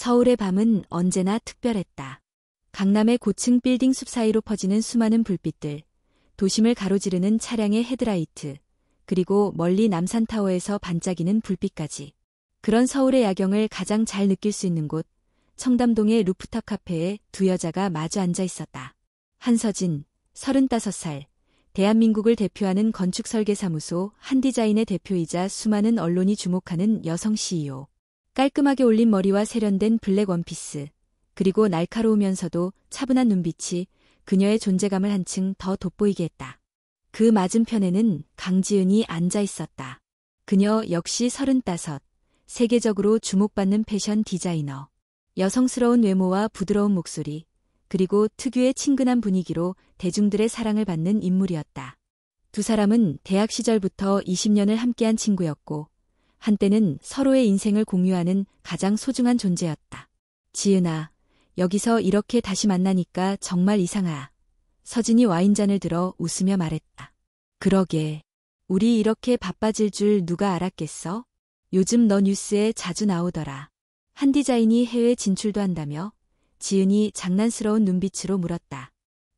서울의 밤은 언제나 특별했다. 강남의 고층 빌딩 숲 사이로 퍼지는 수많은 불빛들, 도심을 가로지르는 차량의 헤드라이트, 그리고 멀리 남산타워에서 반짝이는 불빛까지. 그런 서울의 야경을 가장 잘 느낄 수 있는 곳, 청담동의 루프탑 카페에 두 여자가 마주 앉아 있었다. 한서진, 35살, 대한민국을 대표하는 건축설계사무소 한디자인의 대표이자 수많은 언론이 주목하는 여성 CEO. 깔끔하게 올린 머리와 세련된 블랙 원피스, 그리고 날카로우면서도 차분한 눈빛이 그녀의 존재감을 한층 더 돋보이게 했다. 그 맞은편에는 강지은이 앉아 있었다. 그녀 역시 35, 세계적으로 주목받는 패션 디자이너. 여성스러운 외모와 부드러운 목소리, 그리고 특유의 친근한 분위기로 대중들의 사랑을 받는 인물이었다. 두 사람은 대학 시절부터 20년을 함께한 친구였고, 한때는 서로의 인생을 공유하는 가장 소중한 존재였다. 지은아, 여기서 이렇게 다시 만나니까 정말 이상하야. 서진이 와인잔을 들어 웃으며 말했다. 그러게, 우리 이렇게 바빠질 줄 누가 알았겠어? 요즘 너 뉴스에 자주 나오더라. 한디자인이 해외 진출도 한다며? 지은이 장난스러운 눈빛으로 물었다.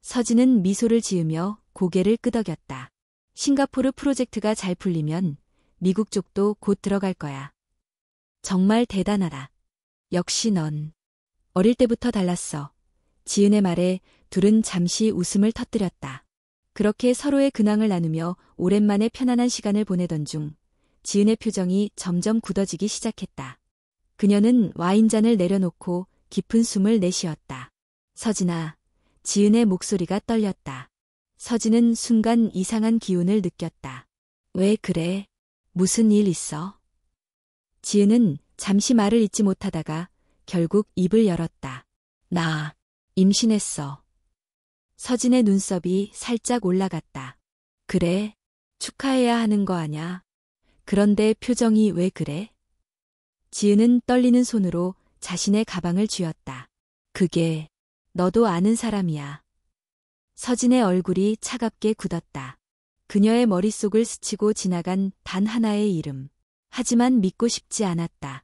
서진은 미소를 지으며 고개를 끄덕였다. 싱가포르 프로젝트가 잘 풀리면 미국 쪽도 곧 들어갈 거야. 정말 대단하다. 역시 넌. 어릴 때부터 달랐어. 지은의 말에 둘은 잠시 웃음을 터뜨렸다. 그렇게 서로의 근황을 나누며 오랜만에 편안한 시간을 보내던 중 지은의 표정이 점점 굳어지기 시작했다. 그녀는 와인잔을 내려놓고 깊은 숨을 내쉬었다. 서진아, 지은의 목소리가 떨렸다. 서진은 순간 이상한 기운을 느꼈다. 왜 그래? 무슨 일 있어? 지은은 잠시 말을 잇지 못하다가 결국 입을 열었다. 나 임신했어. 서진의 눈썹이 살짝 올라갔다. 그래? 축하해야 하는 거 아냐? 그런데 표정이 왜 그래? 지은은 떨리는 손으로 자신의 가방을 쥐었다. 그게 너도 아는 사람이야. 서진의 얼굴이 차갑게 굳었다. 그녀의 머릿속을 스치고 지나간 단 하나의 이름. 하지만 믿고 싶지 않았다.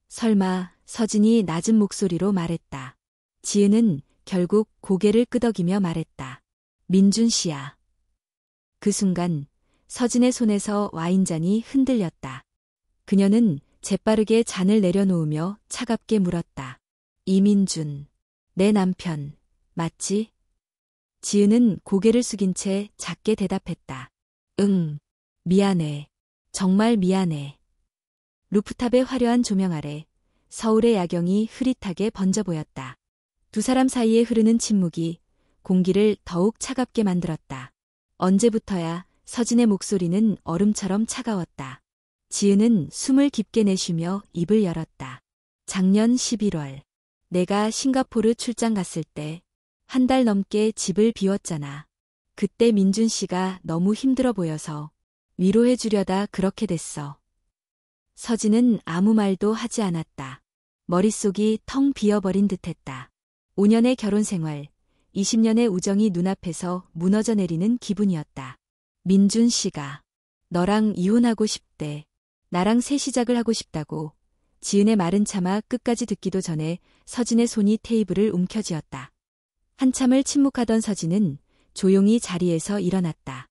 설마 서진이 낮은 목소리로 말했다. 지은은 결국 고개를 끄덕이며 말했다. 민준 씨야. 그 순간 서진의 손에서 와인잔이 흔들렸다. 그녀는 재빠르게 잔을 내려놓으며 차갑게 물었다. 이민준, 내 남편, 맞지? 지은은 고개를 숙인 채 작게 대답했다. 응, 미안해. 정말 미안해. 루프탑의 화려한 조명 아래 서울의 야경이 흐릿하게 번져 보였다. 두 사람 사이에 흐르는 침묵이 공기를 더욱 차갑게 만들었다. 언제부터야 서진의 목소리는 얼음처럼 차가웠다. 지은은 숨을 깊게 내쉬며 입을 열었다. 작년 11월, 내가 싱가포르 출장 갔을 때 한 달 넘게 집을 비웠잖아. 그때 민준 씨가 너무 힘들어 보여서 위로해 주려다 그렇게 됐어. 서진은 아무 말도 하지 않았다. 머릿속이 텅 비어버린 듯했다. 5년의 결혼 생활, 20년의 우정이 눈앞에서 무너져 내리는 기분이었다. 민준 씨가 너랑 이혼하고 싶대. 나랑 새 시작을 하고 싶다고. 지은의 말은 차마 끝까지 듣기도 전에 서진의 손이 테이블을 움켜쥐었다. 한참을 침묵하던 서진은 조용히 자리에서 일어났다.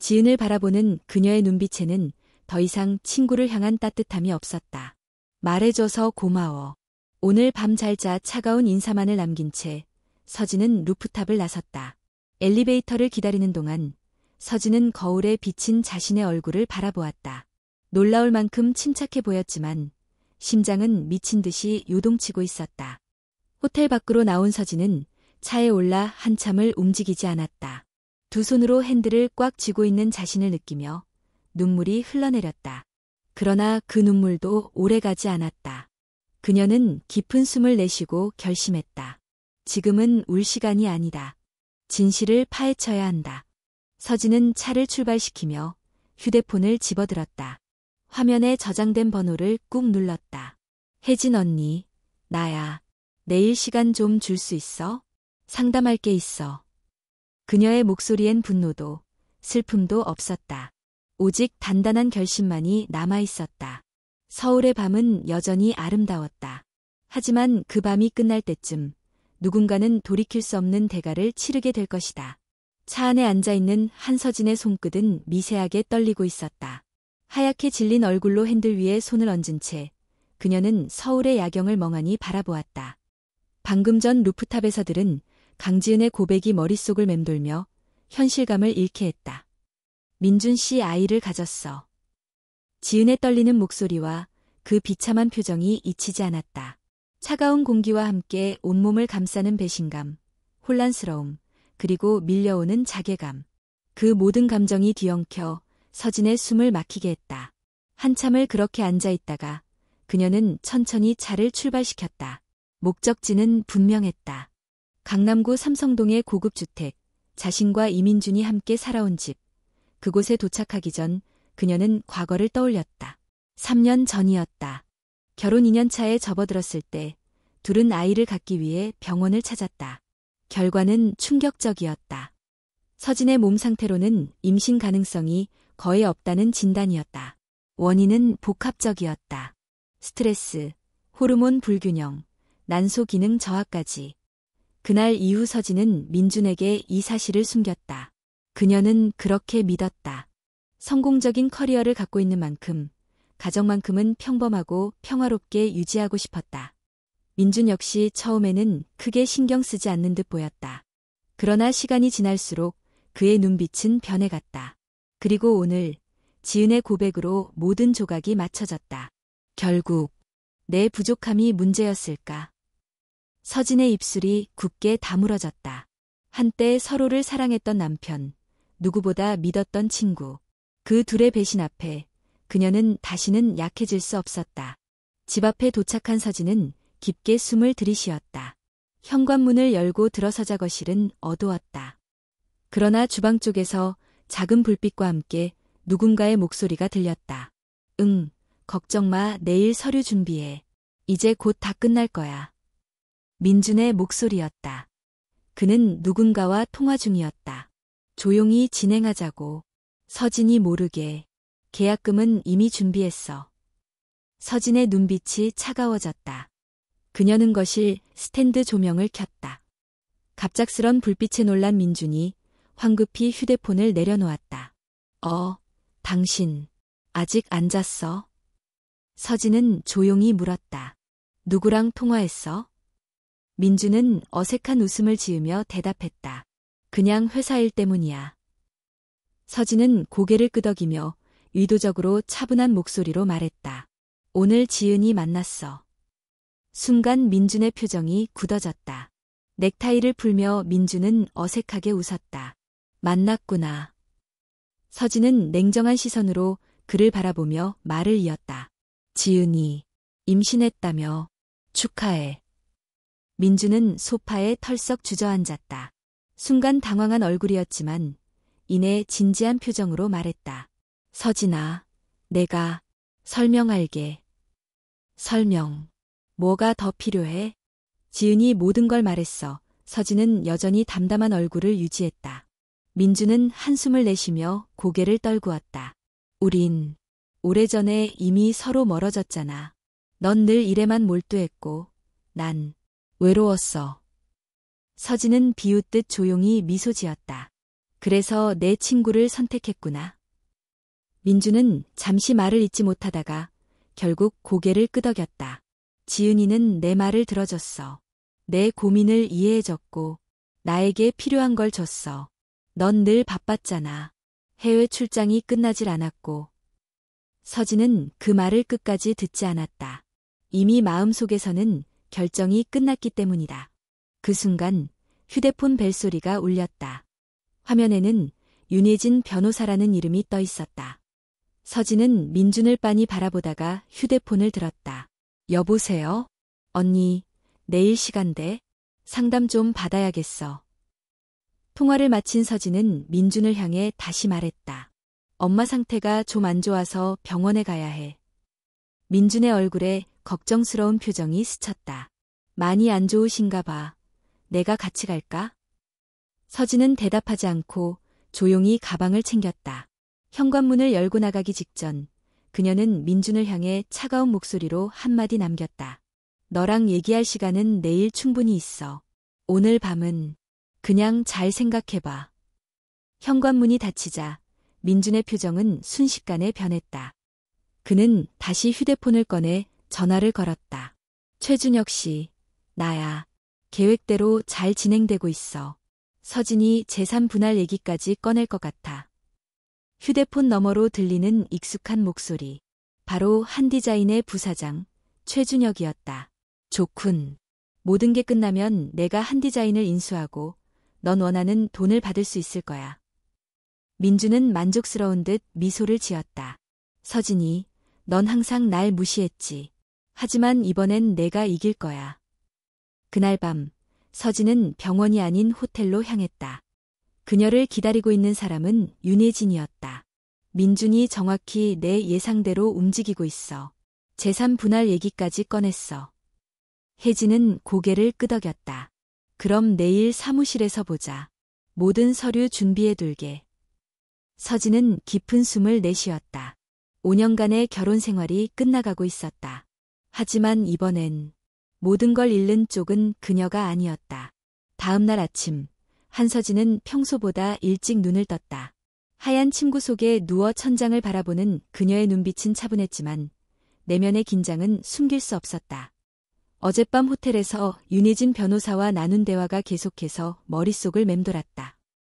지은을 바라보는 그녀의 눈빛에는 더 이상 친구를 향한 따뜻함이 없었다. 말해줘서 고마워. 오늘 밤 잘 자. 차가운 인사만을 남긴 채 서진은 루프탑을 나섰다. 엘리베이터를 기다리는 동안 서진은 거울에 비친 자신의 얼굴을 바라보았다. 놀라울 만큼 침착해 보였지만 심장은 미친 듯이 요동치고 있었다. 호텔 밖으로 나온 서진은 차에 올라 한참을 움직이지 않았다. 두 손으로 핸들을 꽉 쥐고 있는 자신을 느끼며 눈물이 흘러내렸다. 그러나 그 눈물도 오래가지 않았다. 그녀는 깊은 숨을 내쉬고 결심했다. 지금은 울 시간이 아니다. 진실을 파헤쳐야 한다. 서진은 차를 출발시키며 휴대폰을 집어들었다. 화면에 저장된 번호를 꾹 눌렀다. 혜진 언니, 나야. 내일 시간 좀 줄 수 있어? 상담할 게 있어. 그녀의 목소리엔 분노도 슬픔도 없었다. 오직 단단한 결심만이 남아 있었다. 서울의 밤은 여전히 아름다웠다. 하지만 그 밤이 끝날 때쯤 누군가는 돌이킬 수 없는 대가를 치르게 될 것이다. 차 안에 앉아있는 한서진의 손끝은 미세하게 떨리고 있었다. 하얗게 질린 얼굴로 핸들 위에 손을 얹은 채 그녀는 서울의 야경을 멍하니 바라보았다. 방금 전 루프탑에서 들은 강지은의 고백이 머릿속을 맴돌며 현실감을 잃게 했다. 민준 씨 아이를 가졌어. 지은의 떨리는 목소리와 그 비참한 표정이 잊히지 않았다. 차가운 공기와 함께 온몸을 감싸는 배신감, 혼란스러움, 그리고 밀려오는 자괴감. 그 모든 감정이 뒤엉켜 서진의 숨을 막히게 했다. 한참을 그렇게 앉아있다가 그녀는 천천히 차를 출발시켰다. 목적지는 분명했다. 강남구 삼성동의 고급 주택, 자신과 이민준이 함께 살아온 집. 그곳에 도착하기 전 그녀는 과거를 떠올렸다. 3년 전이었다. 결혼 2년 차에 접어들었을 때 둘은 아이를 갖기 위해 병원을 찾았다. 결과는 충격적이었다. 서진의 몸 상태로는 임신 가능성이 거의 없다는 진단이었다. 원인은 복합적이었다. 스트레스, 호르몬 불균형, 난소 기능 저하까지. 그날 이후 서진은 민준에게 이 사실을 숨겼다. 그녀는 그렇게 믿었다. 성공적인 커리어를 갖고 있는 만큼 가정만큼은 평범하고 평화롭게 유지하고 싶었다. 민준 역시 처음에는 크게 신경 쓰지 않는 듯 보였다. 그러나 시간이 지날수록 그의 눈빛은 변해갔다. 그리고 오늘 지은의 고백으로 모든 조각이 맞춰졌다. 결국 내 부족함이 문제였을까? 서진의 입술이 굳게 다물어졌다. 한때 서로를 사랑했던 남편, 누구보다 믿었던 친구. 그 둘의 배신 앞에 그녀는 다시는 약해질 수 없었다. 집 앞에 도착한 서진은 깊게 숨을 들이쉬었다. 현관문을 열고 들어서자 거실은 어두웠다. 그러나 주방 쪽에서 작은 불빛과 함께 누군가의 목소리가 들렸다. 응, 걱정 마, 내일 서류 준비해. 이제 곧 다 끝날 거야. 민준의 목소리였다. 그는 누군가와 통화 중이었다. 조용히 진행하자고. 서진이 모르게. 계약금은 이미 준비했어. 서진의 눈빛이 차가워졌다. 그녀는 거실 스탠드 조명을 켰다. 갑작스런 불빛에 놀란 민준이 황급히 휴대폰을 내려놓았다. 당신 아직 안 잤어? 서진은 조용히 물었다. 누구랑 통화했어? 민준은 어색한 웃음을 지으며 대답했다. 그냥 회사 일 때문이야. 서진은 고개를 끄덕이며 의도적으로 차분한 목소리로 말했다. 오늘 지은이 만났어. 순간 민준의 표정이 굳어졌다. 넥타이를 풀며 민준은 어색하게 웃었다. 만났구나. 서진은 냉정한 시선으로 그를 바라보며 말을 이었다. 지은이 임신했다며. 축하해. 민준은 소파에 털썩 주저앉았다. 순간 당황한 얼굴이었지만 이내 진지한 표정으로 말했다. 서진아, 내가 설명할게. 설명. 뭐가 더 필요해? 지은이 모든 걸 말했어. 서진은 여전히 담담한 얼굴을 유지했다. 민준은 한숨을 내쉬며 고개를 떨구었다. 우린 오래전에 이미 서로 멀어졌잖아. 넌 늘 일에만 몰두했고 난 외로웠어. 서진은 비웃듯 조용히 미소 지었다. 그래서 내 친구를 선택했구나. 민준은 잠시 말을 잇지 못하다가 결국 고개를 끄덕였다. 지은이는 내 말을 들어줬어. 내 고민을 이해해줬고 나에게 필요한 걸 줬어. 넌 늘 바빴잖아. 해외 출장이 끝나질 않았고. 서진은 그 말을 끝까지 듣지 않았다. 이미 마음속에서는 결정이 끝났기 때문이다. 그 순간 휴대폰 벨소리가 울렸다. 화면에는 윤예진 변호사라는 이름이 떠 있었다. 서진은 민준을 빤히 바라보다가 휴대폰을 들었다. 여보세요? 언니, 내일 시간 돼? 상담 좀 받아야겠어. 통화를 마친 서진은 민준을 향해 다시 말했다. 엄마 상태가 좀 안 좋아서 병원에 가야 해. 민준의 얼굴에 걱정스러운 표정이 스쳤다. 많이 안 좋으신가 봐. 내가 같이 갈까? 서진은 대답하지 않고 조용히 가방을 챙겼다. 현관문을 열고 나가기 직전 그녀는 민준을 향해 차가운 목소리로 한마디 남겼다. 너랑 얘기할 시간은 내일 충분히 있어. 오늘 밤은 그냥 잘 생각해봐. 현관문이 닫히자 민준의 표정은 순식간에 변했다. 그는 다시 휴대폰을 꺼내 전화를 걸었다. 최준혁 씨, 나야. 계획대로 잘 진행되고 있어. 서진이 재산 분할 얘기까지 꺼낼 것 같아. 휴대폰 너머로 들리는 익숙한 목소리. 바로 한디자인의 부사장, 최준혁이었다. 좋군. 모든 게 끝나면 내가 한디자인을 인수하고 넌 원하는 돈을 받을 수 있을 거야. 민주는 만족스러운 듯 미소를 지었다. 서진이, 넌 항상 날 무시했지. 하지만 이번엔 내가 이길 거야. 그날 밤, 서진은 병원이 아닌 호텔로 향했다. 그녀를 기다리고 있는 사람은 윤혜진이었다. 민준이 정확히 내 예상대로 움직이고 있어. 재산 분할 얘기까지 꺼냈어. 혜진은 고개를 끄덕였다. 그럼 내일 사무실에서 보자. 모든 서류 준비해둘게. 서진은 깊은 숨을 내쉬었다. 5년간의 결혼 생활이 끝나가고 있었다. 하지만 이번엔 모든 걸 잃는 쪽은 그녀가 아니었다. 다음 날 아침, 한서진은 평소보다 일찍 눈을 떴다. 하얀 침구 속에 누워 천장을 바라보는 그녀의 눈빛은 차분했지만 내면의 긴장은 숨길 수 없었다. 어젯밤 호텔에서 윤혜진 변호사와 나눈 대화가 계속해서 머릿속을 맴돌았다.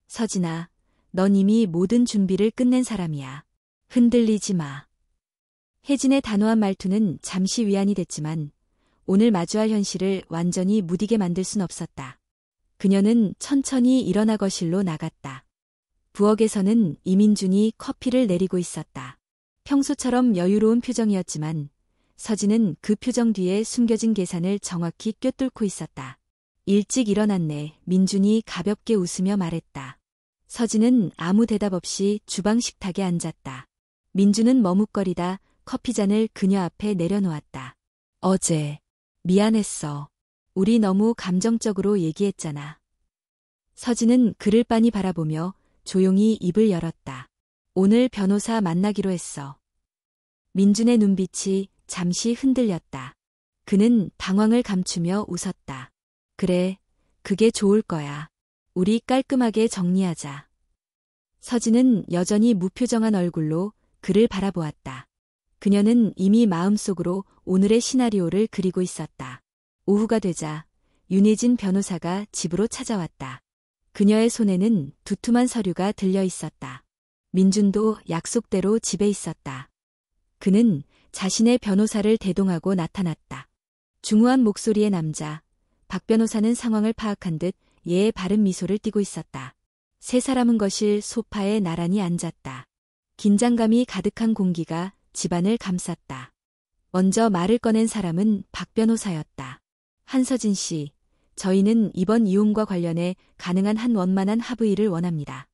서진아, 넌 이미 모든 준비를 끝낸 사람이야. 흔들리지 마. 혜진의 단호한 말투는 잠시 위안이 됐지만 오늘 마주할 현실을 완전히 무디게 만들 순 없었다. 그녀는 천천히 일어나 거실로 나갔다. 부엌에서는 이민준이 커피를 내리고 있었다. 평소처럼 여유로운 표정이었지만 서진은 그 표정 뒤에 숨겨진 계산을 정확히 꿰뚫고 있었다. 일찍 일어났네. 민준이 가볍게 웃으며 말했다. 서진은 아무 대답 없이 주방 식탁에 앉았다. 민준은 머뭇거리다 커피잔을 그녀 앞에 내려놓았다. 어제 미안했어. 우리 너무 감정적으로 얘기했잖아. 서진은 그를 빤히 바라보며 조용히 입을 열었다. 오늘 변호사 만나기로 했어. 민준의 눈빛이 잠시 흔들렸다. 그는 당황을 감추며 웃었다. 그래, 그게 좋을 거야. 우리 깔끔하게 정리하자. 서진은 여전히 무표정한 얼굴로 그를 바라보았다. 그녀는 이미 마음속으로 오늘의 시나리오를 그리고 있었다. 오후가 되자 윤혜진 변호사가 집으로 찾아왔다. 그녀의 손에는 두툼한 서류가 들려 있었다. 민준도 약속대로 집에 있었다. 그는 자신의 변호사를 대동하고 나타났다. 중후한 목소리의 남자, 박 변호사는 상황을 파악한 듯 예의 바른 미소를 띠고 있었다. 세 사람은 거실 소파에 나란히 앉았다. 긴장감이 가득한 공기가 집안을 감쌌다. 먼저 말을 꺼낸 사람은 박 변호사였다. 한서진 씨, 저희는 이번 이혼과 관련해 가능한 한 원만한 합의를 원합니다.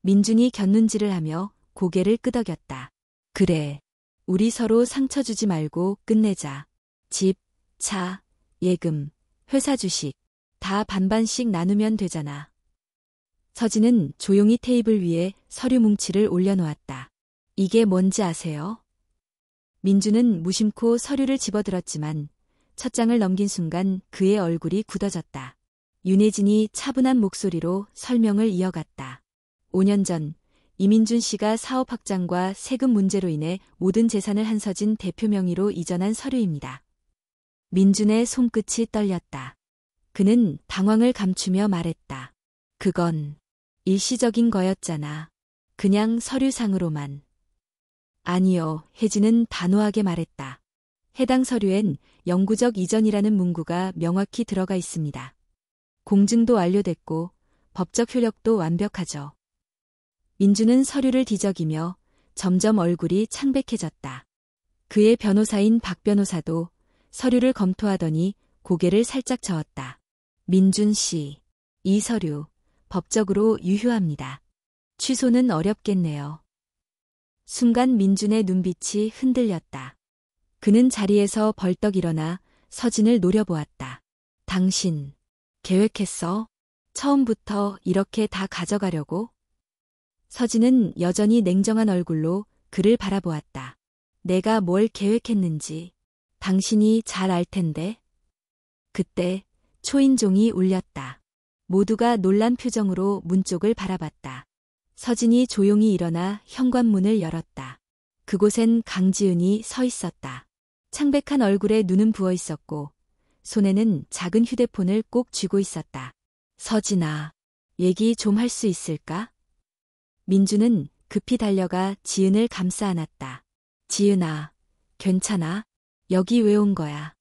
민준이 곁눈질을 하며 고개를 끄덕였다. 그래. 우리 서로 상처 주지 말고 끝내자. 집, 차, 예금, 회사 주식 다 반반씩 나누면 되잖아. 서진은 조용히 테이블 위에 서류 뭉치를 올려놓았다. 이게 뭔지 아세요? 민준은 무심코 서류를 집어들었지만 첫 장을 넘긴 순간 그의 얼굴이 굳어졌다. 윤혜진이 차분한 목소리로 설명을 이어갔다. 5년 전 이민준 씨가 사업 확장과 세금 문제로 인해 모든 재산을 한서진 대표 명의로 이전한 서류입니다. 민준의 손끝이 떨렸다. 그는 당황을 감추며 말했다. 그건 일시적인 거였잖아. 그냥 서류상으로만. 아니요, 혜진은 단호하게 말했다. 해당 서류엔 영구적 이전이라는 문구가 명확히 들어가 있습니다. 공증도 완료됐고 법적 효력도 완벽하죠. 민주는 서류를 뒤적이며 점점 얼굴이 창백해졌다. 그의 변호사인 박 변호사도 서류를 검토하더니 고개를 살짝 저었다. 민준 씨, 이 서류 법적으로 유효합니다. 취소는 어렵겠네요. 순간 민준의 눈빛이 흔들렸다. 그는 자리에서 벌떡 일어나 서진을 노려보았다. 당신, 계획했어? 처음부터 이렇게 다 가져가려고? 서진은 여전히 냉정한 얼굴로 그를 바라보았다. 내가 뭘 계획했는지 당신이 잘 알 텐데. 그때 초인종이 울렸다. 모두가 놀란 표정으로 문 쪽을 바라봤다. 서진이 조용히 일어나 현관문을 열었다. 그곳엔 강지은이 서 있었다. 창백한 얼굴에 눈은 부어 있었고 손에는 작은 휴대폰을 꼭 쥐고 있었다. 서진아, 얘기 좀 할 수 있을까? 민주는 급히 달려가 지은을 감싸 안았다. 지은아, 괜찮아? 여기 왜 온 거야?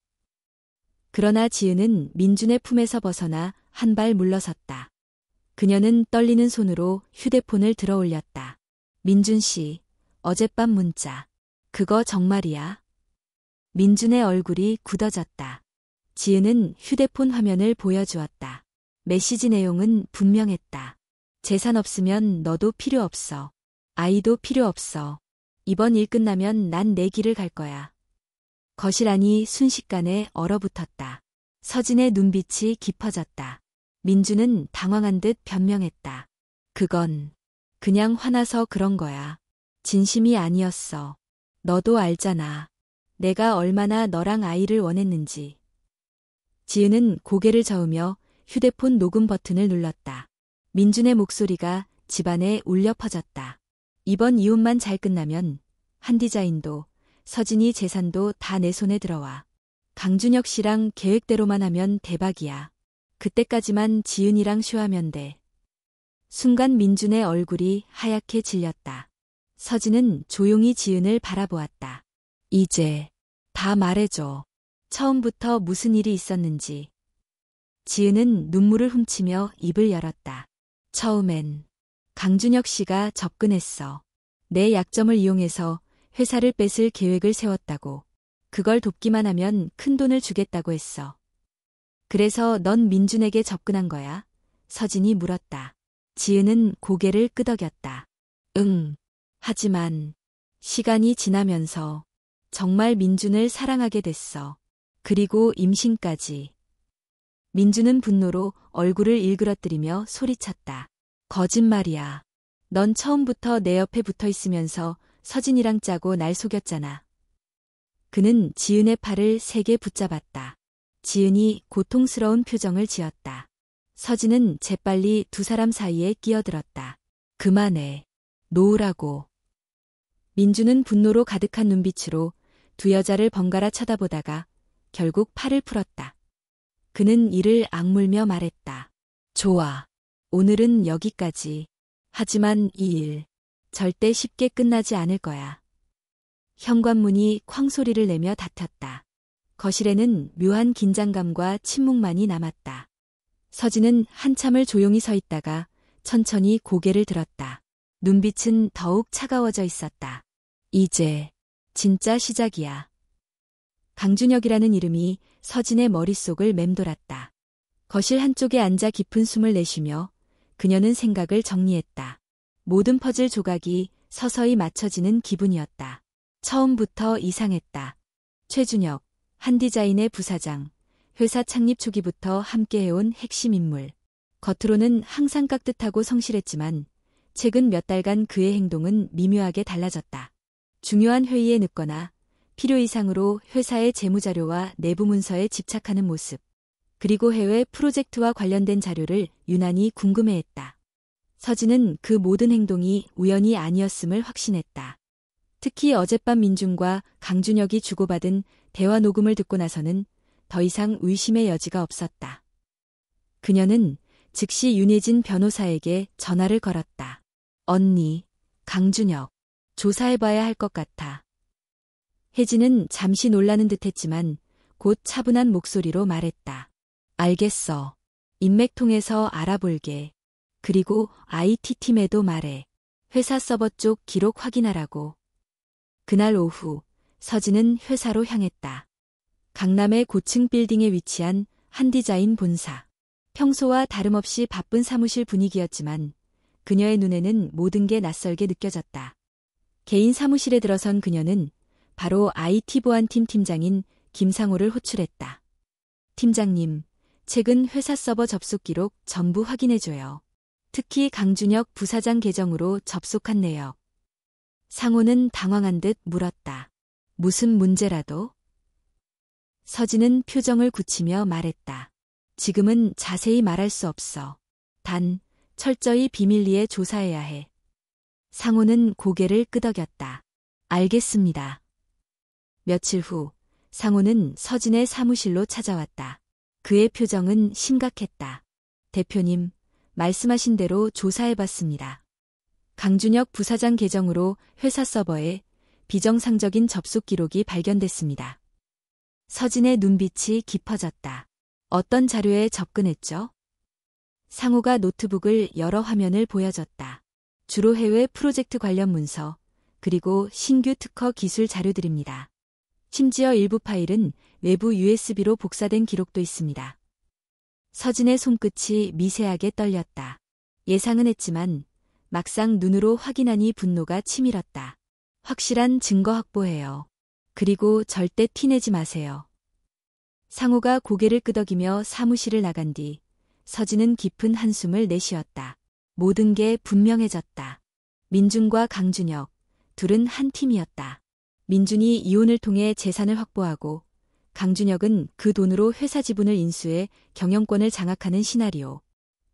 그러나 지은은 민준의 품에서 벗어나 한 발 물러섰다. 그녀는 떨리는 손으로 휴대폰을 들어 올렸다. 민준 씨, 어젯밤 문자. 그거 정말이야? 민준의 얼굴이 굳어졌다. 지은은 휴대폰 화면을 보여주었다. 메시지 내용은 분명했다. 재산 없으면 너도 필요 없어. 아이도 필요 없어. 이번 일 끝나면 난 내 길을 갈 거야. 거실 안이 순식간에 얼어붙었다. 서진의 눈빛이 깊어졌다. 민주는 당황한 듯 변명했다. 그건 그냥 화나서 그런 거야. 진심이 아니었어. 너도 알잖아. 내가 얼마나 너랑 아이를 원했는지. 지은은 고개를 저으며 휴대폰 녹음 버튼을 눌렀다. 민준의 목소리가 집안에 울려 퍼졌다. 이번 이혼만 잘 끝나면 한 디자인도 서진이 재산도 다 내 손에 들어와. 강준혁 씨랑 계획대로만 하면 대박이야. 그때까지만 지은이랑 쇼하면 돼. 순간 민준의 얼굴이 하얗게 질렸다. 서진은 조용히 지은을 바라보았다. 이제 다 말해줘. 처음부터 무슨 일이 있었는지. 지은은 눈물을 훔치며 입을 열었다. 처음엔 강준혁 씨가 접근했어. 내 약점을 이용해서 회사를 뺏을 계획을 세웠다고. 그걸 돕기만 하면 큰 돈을 주겠다고 했어. 그래서 넌 민준에게 접근한 거야? 서진이 물었다. 지은은 고개를 끄덕였다. 응. 하지만 시간이 지나면서 정말 민준을 사랑하게 됐어. 그리고 임신까지. 민준은 분노로 얼굴을 일그러뜨리며 소리쳤다. 거짓말이야. 넌 처음부터 내 옆에 붙어 있으면서 서진이랑 짜고 날 속였잖아. 그는 지은의 팔을 세게 붙잡았다. 지은이 고통스러운 표정을 지었다. 서진은 재빨리 두 사람 사이에 끼어들었다. 그만해. 놓으라고. 민주는 분노로 가득한 눈빛으로 두 여자를 번갈아 쳐다보다가 결국 팔을 풀었다. 그는 이를 악물며 말했다. 좋아. 오늘은 여기까지. 하지만 이 일 절대 쉽게 끝나지 않을 거야. 현관문이 쾅 소리를 내며 닫혔다. 거실에는 묘한 긴장감과 침묵만이 남았다. 서진은 한참을 조용히 서 있다가 천천히 고개를 들었다. 눈빛은 더욱 차가워져 있었다. 이제 진짜 시작이야. 강준혁이라는 이름이 서진의 머릿속을 맴돌았다. 거실 한쪽에 앉아 깊은 숨을 내쉬며 그녀는 생각을 정리했다. 모든 퍼즐 조각이 서서히 맞춰지는 기분이었다. 처음부터 이상했다. 최준혁, 한디자인의 부사장, 회사 창립 초기부터 함께해온 핵심 인물. 겉으로는 항상 깍듯하고 성실했지만 최근 몇 달간 그의 행동은 미묘하게 달라졌다. 중요한 회의에 늦거나 필요 이상으로 회사의 재무자료와 내부 문서에 집착하는 모습. 그리고 해외 프로젝트와 관련된 자료를 유난히 궁금해했다. 서진은 그 모든 행동이 우연이 아니었음을 확신했다. 특히 어젯밤 민준과 강준혁이 주고받은 대화 녹음을 듣고 나서는 더 이상 의심의 여지가 없었다. 그녀는 즉시 윤혜진 변호사에게 전화를 걸었다. 언니, 강준혁, 조사해봐야 할 것 같아. 혜진은 잠시 놀라는 듯했지만 곧 차분한 목소리로 말했다. 알겠어. 인맥 통해서 알아볼게. 그리고 IT팀에도 말해. 회사 서버 쪽 기록 확인하라고. 그날 오후 서진은 회사로 향했다. 강남의 고층 빌딩에 위치한 한디자인 본사. 평소와 다름없이 바쁜 사무실 분위기였지만 그녀의 눈에는 모든 게 낯설게 느껴졌다. 개인 사무실에 들어선 그녀는 바로 IT 보안팀 팀장인 김상호를 호출했다. 팀장님, 최근 회사 서버 접속 기록 전부 확인해줘요. 특히 강준혁 부사장 계정으로 접속한 내역. 상호는 당황한 듯 물었다. 무슨 문제라도? 서진은 표정을 굳히며 말했다. 지금은 자세히 말할 수 없어. 단, 철저히 비밀리에 조사해야 해. 상호는 고개를 끄덕였다. 알겠습니다. 며칠 후, 상호는 서진의 사무실로 찾아왔다. 그의 표정은 심각했다. 대표님, 말씀하신 대로 조사해봤습니다. 강준혁 부사장 계정으로 회사 서버에 비정상적인 접속 기록이 발견됐습니다. 서진의 눈빛이 깊어졌다. 어떤 자료에 접근했죠? 상호가 노트북을 여러 화면을 보여줬다. 주로 해외 프로젝트 관련 문서, 그리고 신규 특허 기술 자료들입니다. 심지어 일부 파일은 외부 USB로 복사된 기록도 있습니다. 서진의 손끝이 미세하게 떨렸다. 예상은 했지만 막상 눈으로 확인하니 분노가 치밀었다. 확실한 증거 확보해요. 그리고 절대 티내지 마세요. 상호가 고개를 끄덕이며 사무실을 나간 뒤 서진은 깊은 한숨을 내쉬었다. 모든 게 분명해졌다. 민준과 강준혁, 둘은 한 팀이었다. 민준이 이혼을 통해 재산을 확보하고 강준혁은 그 돈으로 회사 지분을 인수해 경영권을 장악하는 시나리오.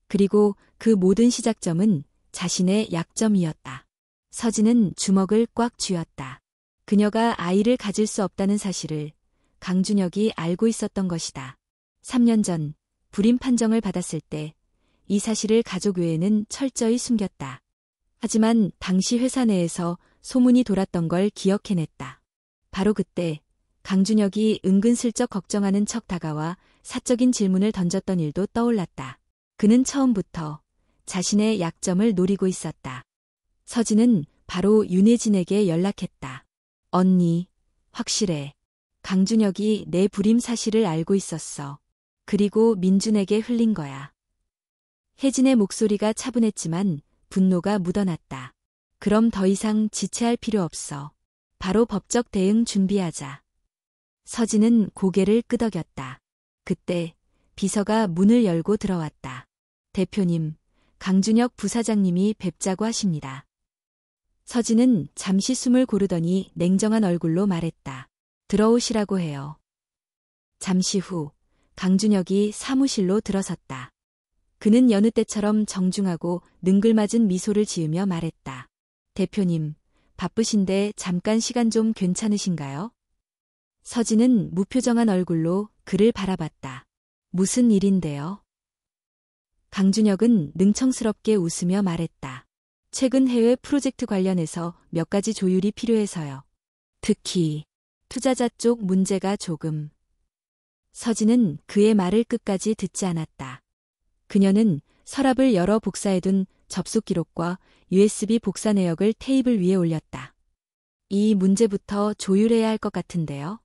그리고 그 모든 시작점은 자신의 약점이었다. 서진은 주먹을 꽉 쥐었다. 그녀가 아이를 가질 수 없다는 사실을 강준혁이 알고 있었던 것이다. 3년 전 불임 판정을 받았을 때 이 사실을 가족 외에는 철저히 숨겼다. 하지만 당시 회사 내에서 소문이 돌았던 걸 기억해냈다. 바로 그때 강준혁이 은근슬쩍 걱정하는 척 다가와 사적인 질문을 던졌던 일도 떠올랐다. 그는 처음부터 자신의 약점을 노리고 있었다. 서진은 바로 윤혜진에게 연락했다. 언니, 확실해. 강준혁이 내 불임 사실을 알고 있었어. 그리고 민준에게 흘린 거야. 혜진의 목소리가 차분했지만 분노가 묻어났다. 그럼 더 이상 지체할 필요 없어. 바로 법적 대응 준비하자. 서진은 고개를 끄덕였다. 그때 비서가 문을 열고 들어왔다. 대표님, 강준혁 부사장님이 뵙자고 하십니다. 서진은 잠시 숨을 고르더니 냉정한 얼굴로 말했다. 들어오시라고 해요. 잠시 후 강준혁이 사무실로 들어섰다. 그는 여느 때처럼 정중하고 능글맞은 미소를 지으며 말했다. 대표님, 바쁘신데 잠깐 시간 좀 괜찮으신가요? 서진은 무표정한 얼굴로 그를 바라봤다. 무슨 일인데요? 강준혁은 능청스럽게 웃으며 말했다. 최근 해외 프로젝트 관련해서 몇 가지 조율이 필요해서요. 특히 투자자 쪽 문제가 조금. 서진은 그의 말을 끝까지 듣지 않았다. 그녀는 서랍을 열어 복사해둔 접속 기록과 USB 복사 내역을 테이블 위에 올렸다. 이 문제부터 조율해야 할 것 같은데요.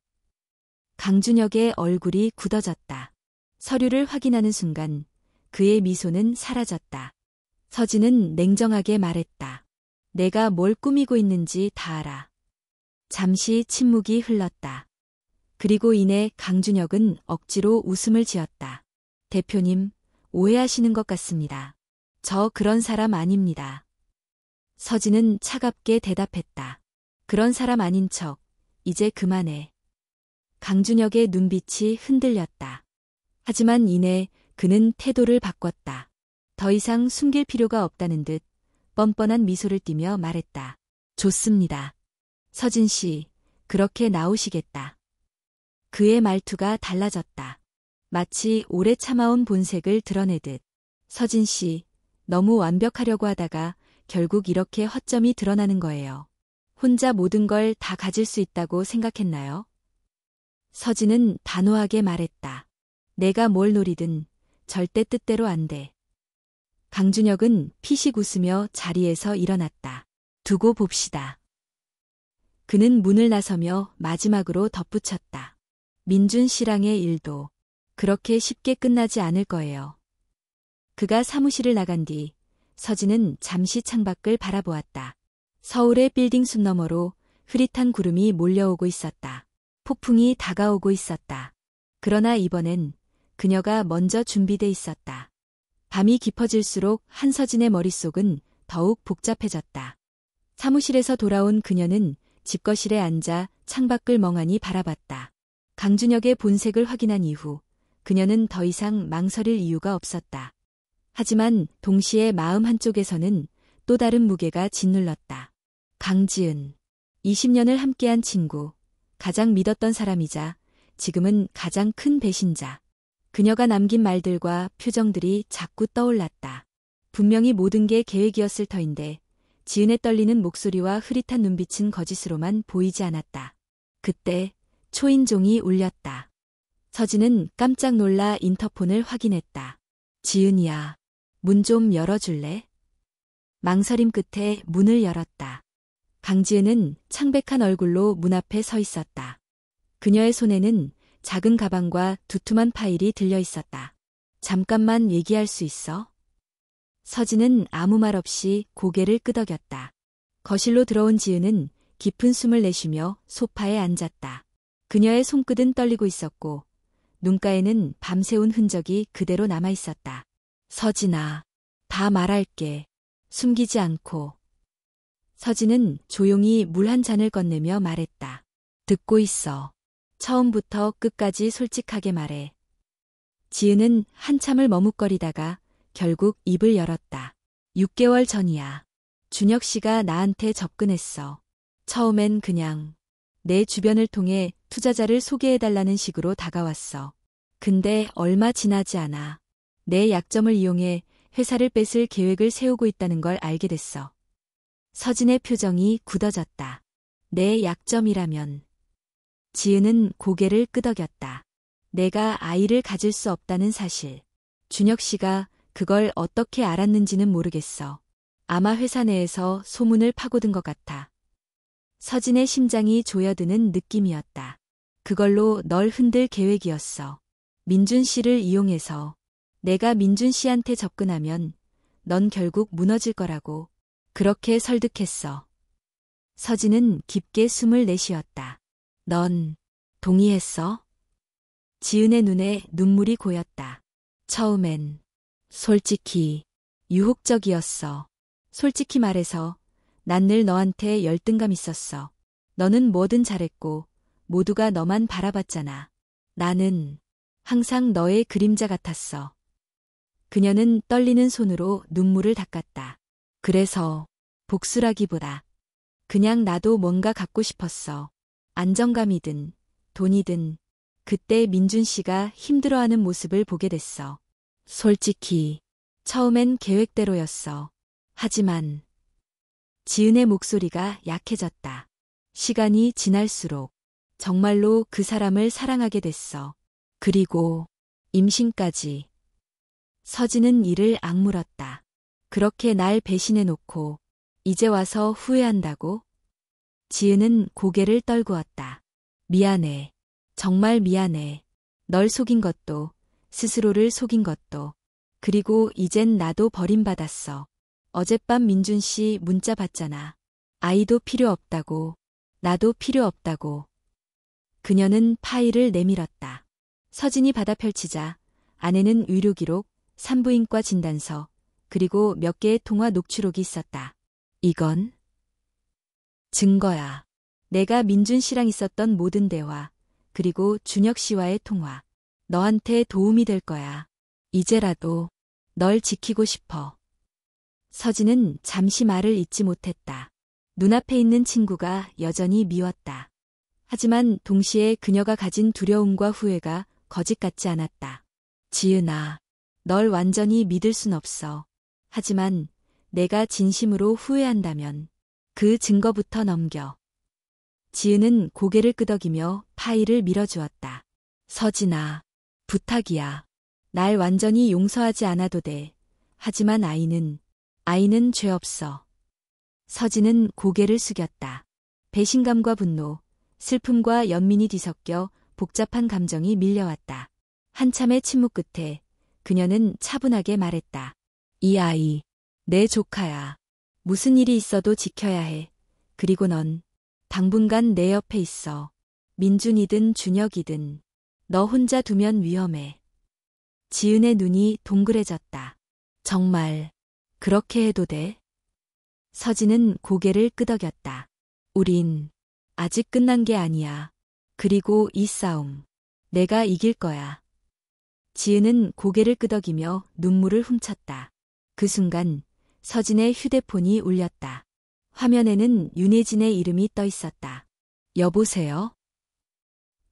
강준혁의 얼굴이 굳어졌다. 서류를 확인하는 순간 그의 미소는 사라졌다. 서진은 냉정하게 말했다. 내가 뭘 꾸미고 있는지 다 알아. 잠시 침묵이 흘렀다. 그리고 이내 강준혁은 억지로 웃음을 지었다. 대표님, 오해하시는 것 같습니다. 저 그런 사람 아닙니다. 서진은 차갑게 대답했다. 그런 사람 아닌 척, 이제 그만해. 강준혁의 눈빛이 흔들렸다. 하지만 이내 그는 태도를 바꿨다. 더 이상 숨길 필요가 없다는 듯 뻔뻔한 미소를 띠며 말했다. 좋습니다. 서진 씨, 그렇게 나오시겠다. 그의 말투가 달라졌다. 마치 오래 참아온 본색을 드러내듯. 서진 씨, 너무 완벽하려고 하다가 결국 이렇게 허점이 드러나는 거예요. 혼자 모든 걸 다 가질 수 있다고 생각했나요? 서진은 단호하게 말했다. 내가 뭘 노리든 절대 뜻대로 안 돼. 강준혁은 피식 웃으며 자리에서 일어났다. 두고 봅시다. 그는 문을 나서며 마지막으로 덧붙였다. 민준 씨랑의 일도 그렇게 쉽게 끝나지 않을 거예요. 그가 사무실을 나간 뒤 서진은 잠시 창밖을 바라보았다. 서울의 빌딩 숲 너머로 흐릿한 구름이 몰려오고 있었다. 폭풍이 다가오고 있었다. 그러나 이번엔 그녀가 먼저 준비돼 있었다. 밤이 깊어질수록 한서진의 머릿속은 더욱 복잡해졌다. 사무실에서 돌아온 그녀는 집거실에 앉아 창밖을 멍하니 바라봤다. 강준혁의 본색을 확인한 이후 그녀는 더 이상 망설일 이유가 없었다. 하지만 동시에 마음 한쪽에서는 또 다른 무게가 짓눌렀다. 강지은. 20년을 함께한 친구, 가장 믿었던 사람이자 지금은 가장 큰 배신자. 그녀가 남긴 말들과 표정들이 자꾸 떠올랐다. 분명히 모든 게 계획이었을 터인데 지은의 떨리는 목소리와 흐릿한 눈빛은 거짓으로만 보이지 않았다. 그때 초인종이 울렸다. 서진은 깜짝 놀라 인터폰을 확인했다. 지은이야. 문 좀 열어줄래? 망설임 끝에 문을 열었다. 강지은은 창백한 얼굴로 문 앞에 서 있었다. 그녀의 손에는 작은 가방과 두툼한 파일이 들려 있었다. 잠깐만 얘기할 수 있어? 서진은 아무 말 없이 고개를 끄덕였다. 거실로 들어온 지은은 깊은 숨을 내쉬며 소파에 앉았다. 그녀의 손끝은 떨리고 있었고 눈가에는 밤새운 흔적이 그대로 남아 있었다. 서진아, 다 말할게. 숨기지 않고. 서진은 조용히 물 한 잔을 건네며 말했다. 듣고 있어. 처음부터 끝까지 솔직하게 말해. 지은은 한참을 머뭇거리다가 결국 입을 열었다. 6개월 전이야. 준혁 씨가 나한테 접근했어. 처음엔 그냥 내 주변을 통해 투자자를 소개해달라는 식으로 다가왔어. 근데 얼마 지나지 않아 내 약점을 이용해 회사를 뺏을 계획을 세우고 있다는 걸 알게 됐어. 서진의 표정이 굳어졌다. 내 약점이라면. 지은은 고개를 끄덕였다. 내가 아이를 가질 수 없다는 사실. 준혁 씨가 그걸 어떻게 알았는지는 모르겠어. 아마 회사 내에서 소문을 파고든 것 같아. 서진의 심장이 조여드는 느낌이었다. 그걸로 널 흔들 계획이었어. 민준 씨를 이용해서. 내가 민준 씨한테 접근하면 넌 결국 무너질 거라고. 그렇게 설득했어. 서진은 깊게 숨을 내쉬었다. 넌 동의했어? 지은의 눈에 눈물이 고였다. 처음엔 솔직히 유혹적이었어. 솔직히 말해서 난 늘 너한테 열등감 있었어. 너는 뭐든 잘했고 모두가 너만 바라봤잖아. 나는 항상 너의 그림자 같았어. 그녀는 떨리는 손으로 눈물을 닦았다. 그래서 복수라기보다 그냥 나도 뭔가 갖고 싶었어. 안정감이든 돈이든. 그때 민준 씨가 힘들어하는 모습을 보게 됐어. 솔직히 처음엔 계획대로였어. 하지만 지은의 목소리가 약해졌다. 시간이 지날수록 정말로 그 사람을 사랑하게 됐어. 그리고 임신까지. 서진은 이를 악물었다. 그렇게 날 배신해놓고 이제 와서 후회한다고? 지은은 고개를 떨구었다. 미안해. 정말 미안해. 널 속인 것도, 스스로를 속인 것도. 그리고 이젠 나도 버림받았어. 어젯밤 민준 씨 문자 봤잖아. 아이도 필요 없다고. 나도 필요 없다고. 그녀는 파일을 내밀었다. 서진이 받아 펼치자 안에는 의료기록, 산부인과 진단서, 그리고 몇 개의 통화 녹취록이 있었다. 이건 증거야. 내가 민준 씨랑 있었던 모든 대화, 그리고 준혁 씨와의 통화. 너한테 도움이 될 거야. 이제라도 널 지키고 싶어. 서진은 잠시 말을 잇지 못했다. 눈앞에 있는 친구가 여전히 미웠다. 하지만 동시에 그녀가 가진 두려움과 후회가 거짓 같지 않았다. 지은아, 널 완전히 믿을 순 없어. 하지만 내가 진심으로 후회한다면 그 증거부터 넘겨. 지은은 고개를 끄덕이며 파일을 밀어주었다. 서진아, 부탁이야. 날 완전히 용서하지 않아도 돼. 하지만 아이는 죄 없어. 서진은 고개를 숙였다. 배신감과 분노, 슬픔과 연민이 뒤섞여 복잡한 감정이 밀려왔다. 한참의 침묵 끝에 그녀는 차분하게 말했다. 이 아이, 내 조카야. 무슨 일이 있어도 지켜야 해. 그리고 넌 당분간 내 옆에 있어. 민준이든 준혁이든 너 혼자 두면 위험해. 지은의 눈이 동그래졌다. 정말 그렇게 해도 돼? 서진은 고개를 끄덕였다. 우린 아직 끝난 게 아니야. 그리고 이 싸움. 내가 이길 거야. 지은은 고개를 끄덕이며 눈물을 훔쳤다. 그 순간 서진의 휴대폰이 울렸다. 화면에는 윤혜진의 이름이 떠 있었다. 여보세요?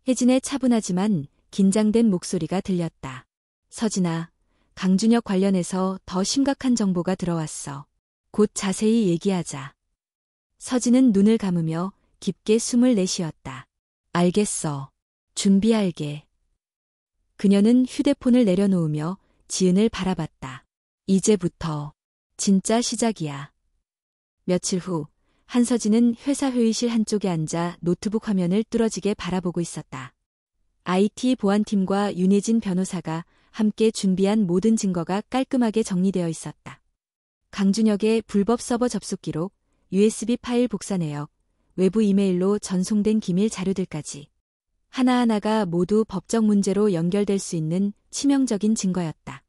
혜진의 차분하지만 긴장된 목소리가 들렸다. 서진아, 강준혁 관련해서 더 심각한 정보가 들어왔어. 곧 자세히 얘기하자. 서진은 눈을 감으며 깊게 숨을 내쉬었다. 알겠어. 준비할게. 그녀는 휴대폰을 내려놓으며 지은을 바라봤다. 이제부터 진짜 시작이야. 며칠 후 한서진은 회사 회의실 한쪽에 앉아 노트북 화면을 뚫어지게 바라보고 있었다. IT 보안팀과 윤혜진 변호사가 함께 준비한 모든 증거가 깔끔하게 정리되어 있었다. 강준혁의 불법 서버 접속 기록, USB 파일 복사 내역, 외부 이메일로 전송된 기밀 자료들까지 하나하나가 모두 법적 문제로 연결될 수 있는 치명적인 증거였다.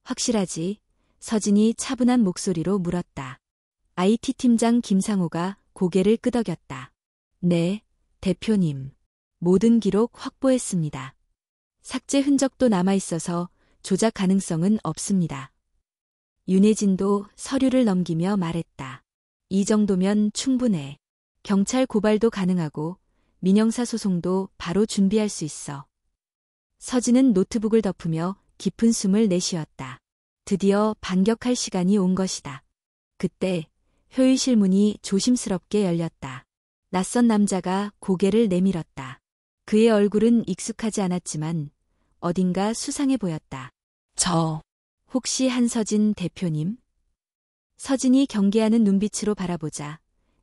확실하지? 서진이 차분한 목소리로 물었다. IT팀장 김상호가 고개를 끄덕였다. 네, 대표님. 모든 기록 확보했습니다. 삭제 흔적도 남아있어서 조작 가능성은 없습니다. 윤혜진도 서류를 넘기며 말했다. 이 정도면 충분해. 경찰 고발도 가능하고 민형사 소송도 바로 준비할 수 있어. 서진은 노트북을 덮으며 깊은 숨을 내쉬었다. 드디어 반격할 시간이 온 것이다. 그때 회의실 문이 조심스럽게 열렸다. 낯선 남자가 고개를 내밀었다. 그의 얼굴은 익숙하지 않았지만 어딘가 수상해 보였다. 혹시 한서진 대표님? 서진이 경계하는 눈빛으로 바라보자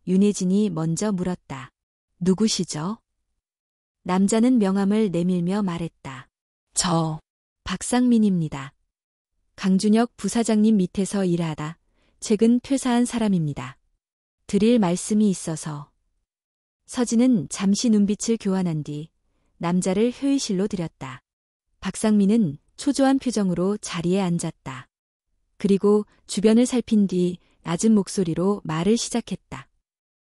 윤혜진이 먼저 물었다. 누구시죠? 남자는 명함을 내밀며 말했다. 박상민입니다. 강준혁 부사장님 밑에서 일하다 최근 퇴사한 사람입니다. 드릴 말씀이 있어서. 서진은 잠시 눈빛을 교환한 뒤 남자를 회의실로 들였다. 박상민은 초조한 표정으로 자리에 앉았다. 그리고 주변을 살핀 뒤 낮은 목소리로 말을 시작했다.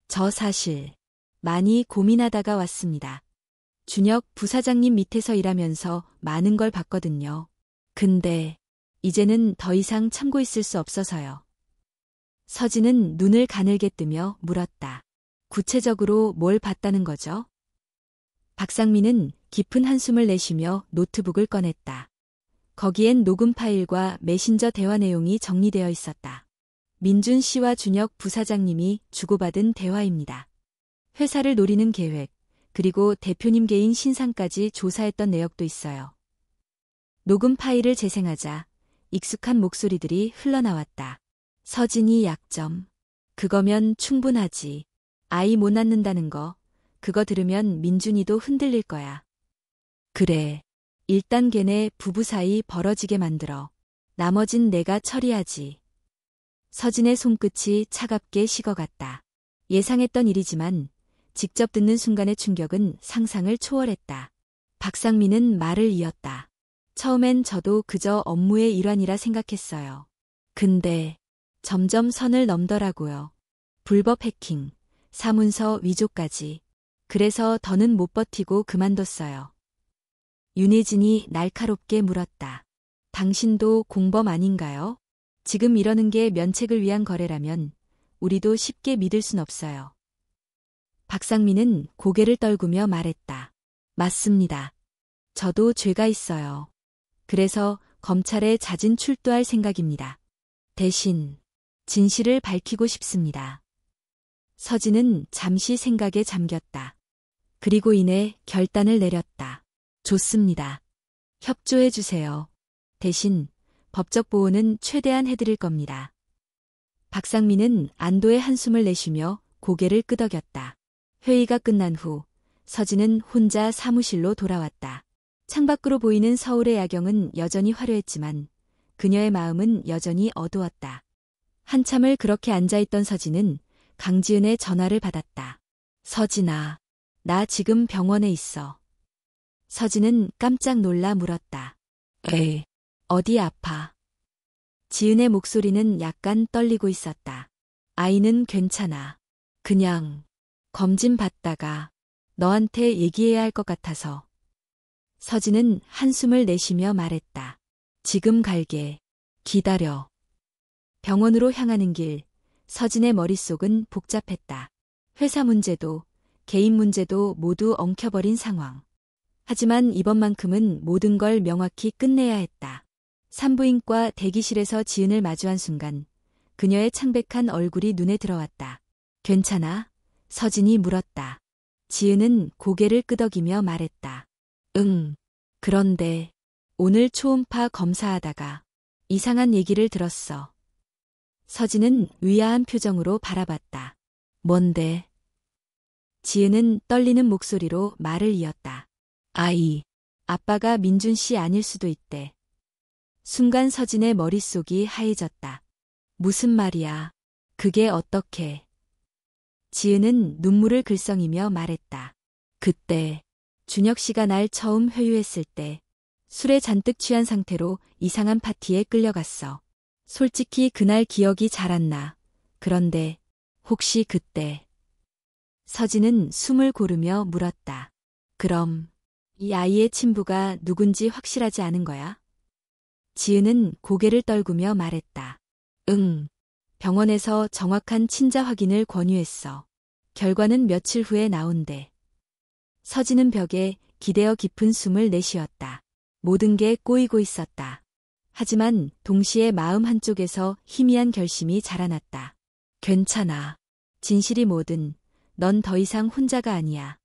저 사실 많이 고민하다가 왔습니다. 준혁 부사장님 밑에서 일하면서 많은 걸 봤거든요. 근데 이제는 더 이상 참고 있을 수 없어서요. 서진은 눈을 가늘게 뜨며 물었다. 구체적으로 뭘 봤다는 거죠? 박상민은 깊은 한숨을 내쉬며 노트북을 꺼냈다. 거기엔 녹음 파일과 메신저 대화 내용이 정리되어 있었다. 민준 씨와 준혁 부사장님이 주고받은 대화입니다. 회사를 노리는 계획, 그리고 대표님 개인 신상까지 조사했던 내역도 있어요. 녹음 파일을 재생하자 익숙한 목소리들이 흘러나왔다. 서진이 약점. 그거면 충분하지. 아이 못 낳는다는 거. 그거 들으면 민준이도 흔들릴 거야. 그래. 일단 걔네 부부 사이 벌어지게 만들어. 나머진 내가 처리하지. 서진의 손끝이 차갑게 식어갔다. 예상했던 일이지만 직접 듣는 순간의 충격은 상상을 초월했다. 박상민은 말을 이었다. 처음엔 저도 그저 업무의 일환이라 생각했어요. 근데 점점 선을 넘더라고요. 불법 해킹, 사문서 위조까지. 그래서 더는 못 버티고 그만뒀어요. 윤혜진이 날카롭게 물었다. 당신도 공범 아닌가요? 지금 이러는 게 면책을 위한 거래라면 우리도 쉽게 믿을 순 없어요. 박상민은 고개를 떨구며 말했다. 맞습니다. 저도 죄가 있어요. 그래서 검찰에 자진 출두할 생각입니다. 대신 진실을 밝히고 싶습니다. 서진은 잠시 생각에 잠겼다. 그리고 이내 결단을 내렸다. 좋습니다. 협조해 주세요. 대신 법적 보호는 최대한 해드릴 겁니다. 박상민은 안도의 한숨을 내쉬며 고개를 끄덕였다. 회의가 끝난 후 서진은 혼자 사무실로 돌아왔다. 창밖으로 보이는 서울의 야경은 여전히 화려했지만 그녀의 마음은 여전히 어두웠다. 한참을 그렇게 앉아있던 서진은 강지은의 전화를 받았다. 서진아, 나 지금 병원에 있어. 서진은 깜짝 놀라 물었다. 에이, 어디 아파? 지은의 목소리는 약간 떨리고 있었다. 아이는 괜찮아. 그냥 검진 받다가 너한테 얘기해야 할 것 같아서. 서진은 한숨을 내쉬며 말했다. 지금 갈게. 기다려. 병원으로 향하는 길, 서진의 머릿속은 복잡했다. 회사 문제도, 개인 문제도 모두 엉켜버린 상황. 하지만 이번만큼은 모든 걸 명확히 끝내야 했다. 산부인과 대기실에서 지은을 마주한 순간 그녀의 창백한 얼굴이 눈에 들어왔다. 괜찮아? 서진이 물었다. 지은은 고개를 끄덕이며 말했다. 응. 그런데 오늘 초음파 검사하다가 이상한 얘기를 들었어. 서진은 의아한 표정으로 바라봤다. 뭔데? 지은은 떨리는 목소리로 말을 이었다. 아빠가 민준 씨 아닐 수도 있대. 순간 서진의 머릿속이 하얘졌다. 무슨 말이야? 그게 어떻게? 지은은 눈물을 글썽이며 말했다. 그때 준혁 씨가 날 처음 회유했을 때 술에 잔뜩 취한 상태로 이상한 파티에 끌려갔어. 솔직히 그날 기억이 잘 안 나. 그런데 혹시 그때? 서진은 숨을 고르며 물었다. 그럼 이 아이의 친부가 누군지 확실하지 않은 거야? 지은은 고개를 떨구며 말했다. 응. 병원에서 정확한 친자 확인을 권유했어. 결과는 며칠 후에 나온대. 서진은 벽에 기대어 깊은 숨을 내쉬었다. 모든 게 꼬이고 있었다. 하지만 동시에 마음 한쪽에서 희미한 결심이 자라났다. 괜찮아. 진실이 뭐든 넌 더 이상 혼자가 아니야.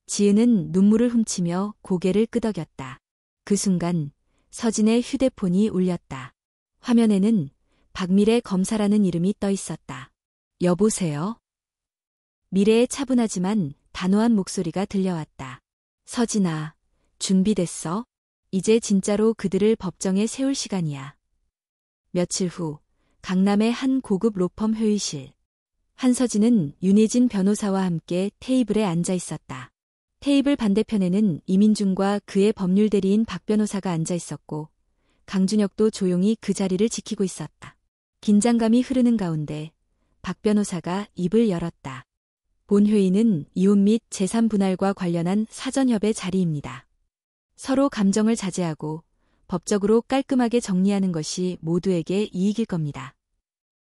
지은은 눈물을 훔치며 고개를 끄덕였다. 그 순간 서진의 휴대폰이 울렸다. 화면에는 박미래 검사라는 이름이 떠 있었다. 여보세요? 미래의 차분하지만 단호한 목소리가 들려왔다. 서진아, 준비됐어? 이제 진짜로 그들을 법정에 세울 시간이야. 며칠 후 강남의 한 고급 로펌 회의실. 한서진은 윤혜진 변호사와 함께 테이블에 앉아 있었다. 테이블 반대편에는 이민중과 그의 법률 대리인 박 변호사가 앉아 있었고 강준혁도 조용히 그 자리를 지키고 있었다. 긴장감이 흐르는 가운데 박 변호사가 입을 열었다. 본 회의는 이혼 및 재산 분할과 관련한 사전협의 자리입니다. 서로 감정을 자제하고 법적으로 깔끔하게 정리하는 것이 모두에게 이익일 겁니다.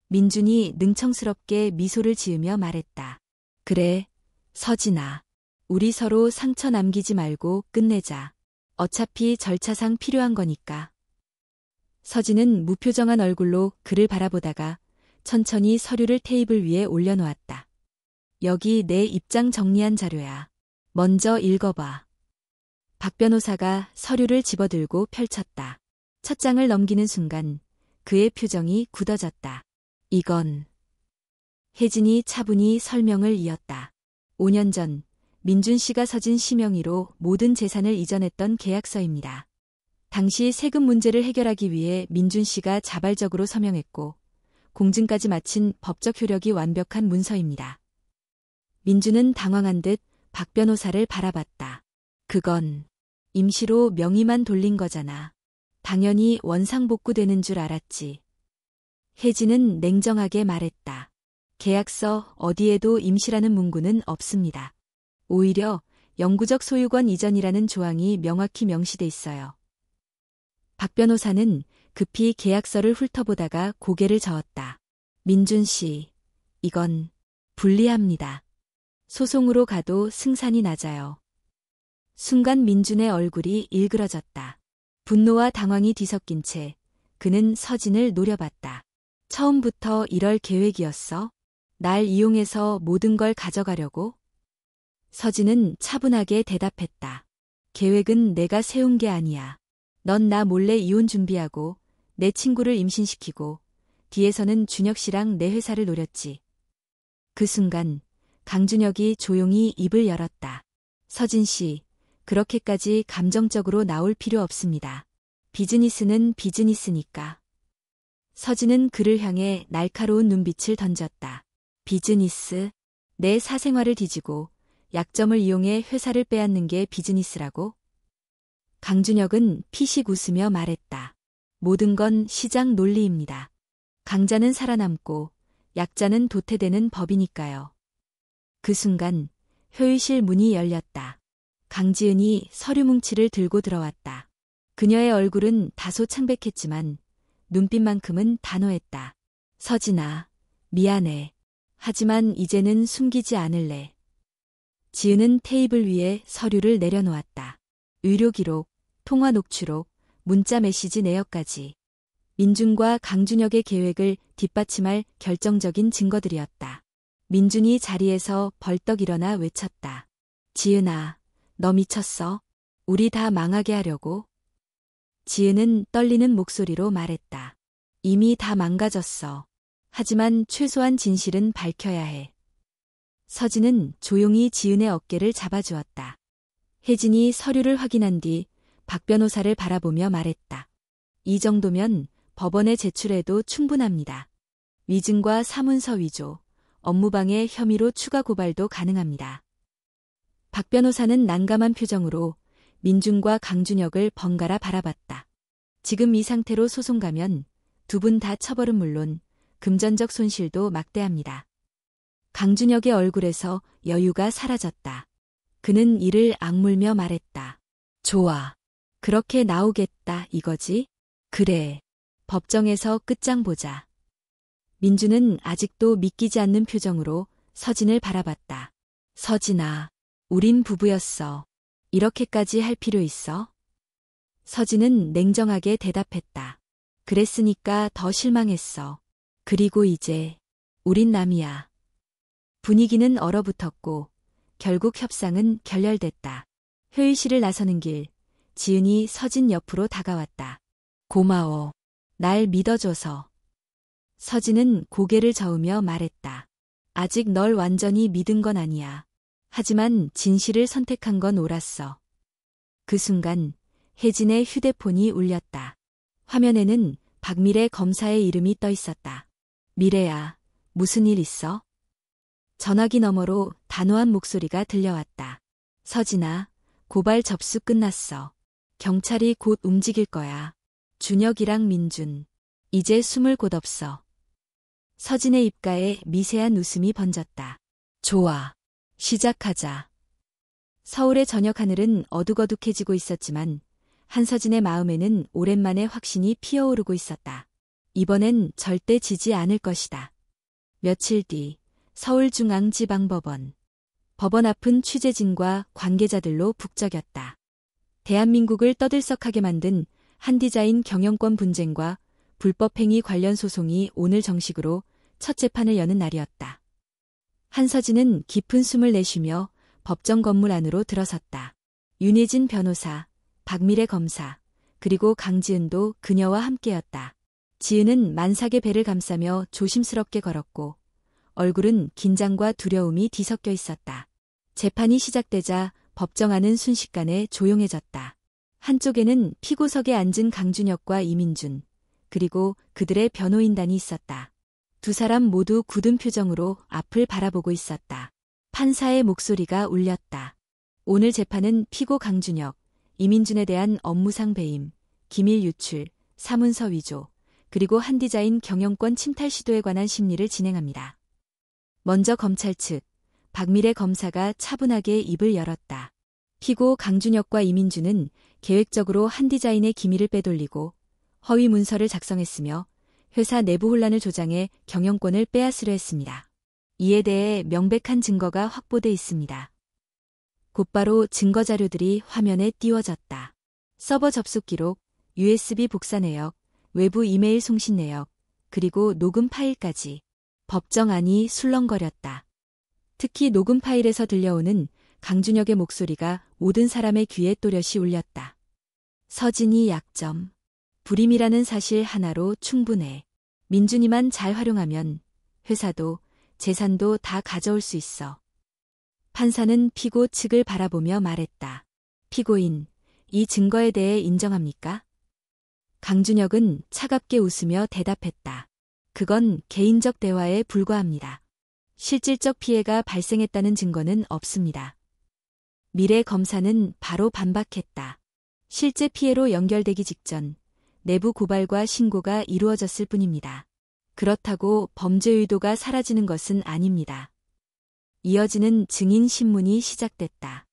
민준이 능청스럽게 미소를 지으며 말했다. 그래, 서진아. 우리 서로 상처 남기지 말고 끝내자. 어차피 절차상 필요한 거니까. 서진은 무표정한 얼굴로 그를 바라보다가 천천히 서류를 테이블 위에 올려놓았다. 여기 내 입장 정리한 자료야. 먼저 읽어봐. 박 변호사가 서류를 집어들고 펼쳤다. 첫 장을 넘기는 순간 그의 표정이 굳어졌다. 이건. 혜진이 차분히 설명을 이었다. 5년 전 민준 씨가 서진 씨 명의로 모든 재산을 이전했던 계약서입니다. 당시 세금 문제를 해결하기 위해 민준 씨가 자발적으로 서명했고 공증까지 마친 법적 효력이 완벽한 문서입니다. 민준은 당황한 듯 박 변호사를 바라봤다. 그건 임시로 명의만 돌린 거잖아. 당연히 원상복구되는 줄 알았지. 혜진은 냉정하게 말했다. 계약서 어디에도 임시라는 문구는 없습니다. 오히려 영구적 소유권 이전이라는 조항이 명확히 명시돼 있어요. 박 변호사는 급히 계약서를 훑어보다가 고개를 저었다. 민준 씨, 이건 불리합니다. 소송으로 가도 승산이 낮아요. 순간 민준의 얼굴이 일그러졌다. 분노와 당황이 뒤섞인 채 그는 서진을 노려봤다. 처음부터 이럴 계획이었어? 날 이용해서 모든 걸 가져가려고? 서진은 차분하게 대답했다. 계획은 내가 세운 게 아니야. 넌 나 몰래 이혼 준비하고 내 친구를 임신시키고 뒤에서는 준혁 씨랑 내 회사를 노렸지. 그 순간 강준혁이 조용히 입을 열었다. 서진 씨, 그렇게까지 감정적으로 나올 필요 없습니다. 비즈니스는 비즈니스니까. 서진은 그를 향해 날카로운 눈빛을 던졌다. 비즈니스? 내 사생활을 뒤지고 약점을 이용해 회사를 빼앗는 게 비즈니스라고? 강준혁은 피식 웃으며 말했다. 모든 건 시장 논리입니다. 강자는 살아남고 약자는 도태되는 법이니까요. 그 순간 회의실 문이 열렸다. 강지은이 서류 뭉치를 들고 들어왔다. 그녀의 얼굴은 다소 창백했지만 눈빛만큼은 단호했다. 서진아, 미안해. 하지만 이제는 숨기지 않을래. 지은은 테이블 위에 서류를 내려놓았다. 의료 기록, 통화 녹취록, 문자 메시지 내역까지. 민준과 강준혁의 계획을 뒷받침할 결정적인 증거들이었다. 민준이 자리에서 벌떡 일어나 외쳤다. 지은아, 너 미쳤어? 우리 다 망하게 하려고? 지은은 떨리는 목소리로 말했다. 이미 다 망가졌어. 하지만 최소한 진실은 밝혀야 해. 서진은 조용히 지은의 어깨를 잡아주었다. 혜진이 서류를 확인한 뒤 박 변호사를 바라보며 말했다. 이 정도면 법원에 제출해도 충분합니다. 위증과 사문서 위조, 업무방해 혐의로 추가 고발도 가능합니다. 박 변호사는 난감한 표정으로 민준과 강준혁을 번갈아 바라봤다. 지금 이 상태로 소송 가면 두 분 다 처벌은 물론 금전적 손실도 막대합니다. 강준혁의 얼굴에서 여유가 사라졌다. 그는 이를 악물며 말했다. 좋아. 그렇게 나오겠다 이거지? 그래. 법정에서 끝장 보자. 민준은 아직도 믿기지 않는 표정으로 서진을 바라봤다. 서진아, 우린 부부였어. 이렇게까지 할 필요 있어? 서진은 냉정하게 대답했다. 그랬으니까 더 실망했어. 그리고 이제 우린 남이야. 분위기는 얼어붙었고 결국 협상은 결렬됐다. 회의실을 나서는 길, 지은이 서진 옆으로 다가왔다. 고마워. 날 믿어줘서. 서진은 고개를 저으며 말했다. 아직 널 완전히 믿은 건 아니야. 하지만 진실을 선택한 건 옳았어. 그 순간 혜진의 휴대폰이 울렸다. 화면에는 박미래 검사의 이름이 떠 있었다. 미래야, 무슨 일 있어? 전화기 너머로 단호한 목소리가 들려왔다. 서진아, 고발 접수 끝났어. 경찰이 곧 움직일 거야. 준혁이랑 민준. 이제 숨을 곳 없어. 서진의 입가에 미세한 웃음이 번졌다. 좋아. 시작하자. 서울의 저녁 하늘은 어둑어둑해지고 있었지만 한서진의 마음에는 오랜만에 확신이 피어오르고 있었다. 이번엔 절대 지지 않을 것이다. 며칠 뒤 서울중앙지방법원. 법원 앞은 취재진과 관계자들로 북적였다. 대한민국을 떠들썩하게 만든 한디자인 경영권 분쟁과 불법행위 관련 소송이 오늘 정식으로 첫 재판을 여는 날이었다. 한서진은 깊은 숨을 내쉬며 법정 건물 안으로 들어섰다. 윤혜진 변호사, 박미래 검사, 그리고 강지은도 그녀와 함께였다. 지은은 만삭의 배를 감싸며 조심스럽게 걸었고 얼굴은 긴장과 두려움이 뒤섞여 있었다. 재판이 시작되자 법정 안은 순식간에 조용해졌다. 한쪽에는 피고석에 앉은 강준혁과 이민준, 그리고 그들의 변호인단이 있었다. 두 사람 모두 굳은 표정으로 앞을 바라보고 있었다. 판사의 목소리가 울렸다. 오늘 재판은 피고 강준혁, 이민준에 대한 업무상 배임, 기밀 유출, 사문서 위조, 그리고 한디자인 경영권 침탈 시도에 관한 심리를 진행합니다. 먼저 검찰 측, 박미래 검사가 차분하게 입을 열었다. 피고 강준혁과 이민준은 계획적으로 한디자인의 기밀을 빼돌리고 허위 문서를 작성했으며 회사 내부 혼란을 조장해 경영권을 빼앗으려 했습니다. 이에 대해 명백한 증거가 확보돼 있습니다. 곧바로 증거 자료들이 화면에 띄워졌다. 서버 접속 기록, USB 복사 내역, 외부 이메일 송신 내역, 그리고 녹음 파일까지. 법정 안이 술렁거렸다. 특히 녹음 파일에서 들려오는 강준혁의 목소리가 모든 사람의 귀에 또렷이 울렸다. 서진이 약점. 불임이라는 사실 하나로 충분해. 민준이만 잘 활용하면 회사도 재산도 다 가져올 수 있어. 판사는 피고 측을 바라보며 말했다. 피고인, 이 증거에 대해 인정합니까? 강준혁은 차갑게 웃으며 대답했다. 그건 개인적 대화에 불과합니다. 실질적 피해가 발생했다는 증거는 없습니다. 미래 검사는 바로 반박했다. 실제 피해로 연결되기 직전 내부 고발과 신고가 이루어졌을 뿐입니다. 그렇다고 범죄 의도가 사라지는 것은 아닙니다. 이어지는 증인 신문이 시작됐다.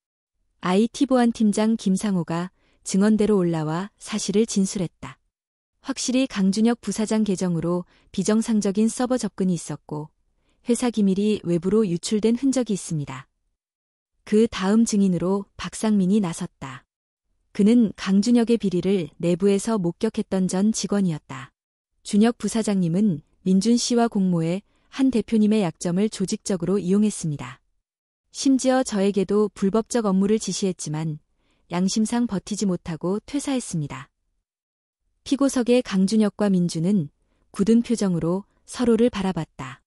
IT 보안 팀장 김상호가 증언대로 올라와 사실을 진술했다. 확실히 강준혁 부사장 계정으로 비정상적인 서버 접근이 있었고 회사 기밀이 외부로 유출된 흔적이 있습니다. 그 다음 증인으로 박상민이 나섰다. 그는 강준혁의 비리를 내부에서 목격했던 전 직원이었다. 준혁 부사장님은 민준 씨와 공모해 한 대표님의 약점을 조직적으로 이용했습니다. 심지어 저에게도 불법적 업무를 지시했지만 양심상 버티지 못하고 퇴사했습니다. 피고석의 강준혁과 민준은 굳은 표정으로 서로를 바라봤다.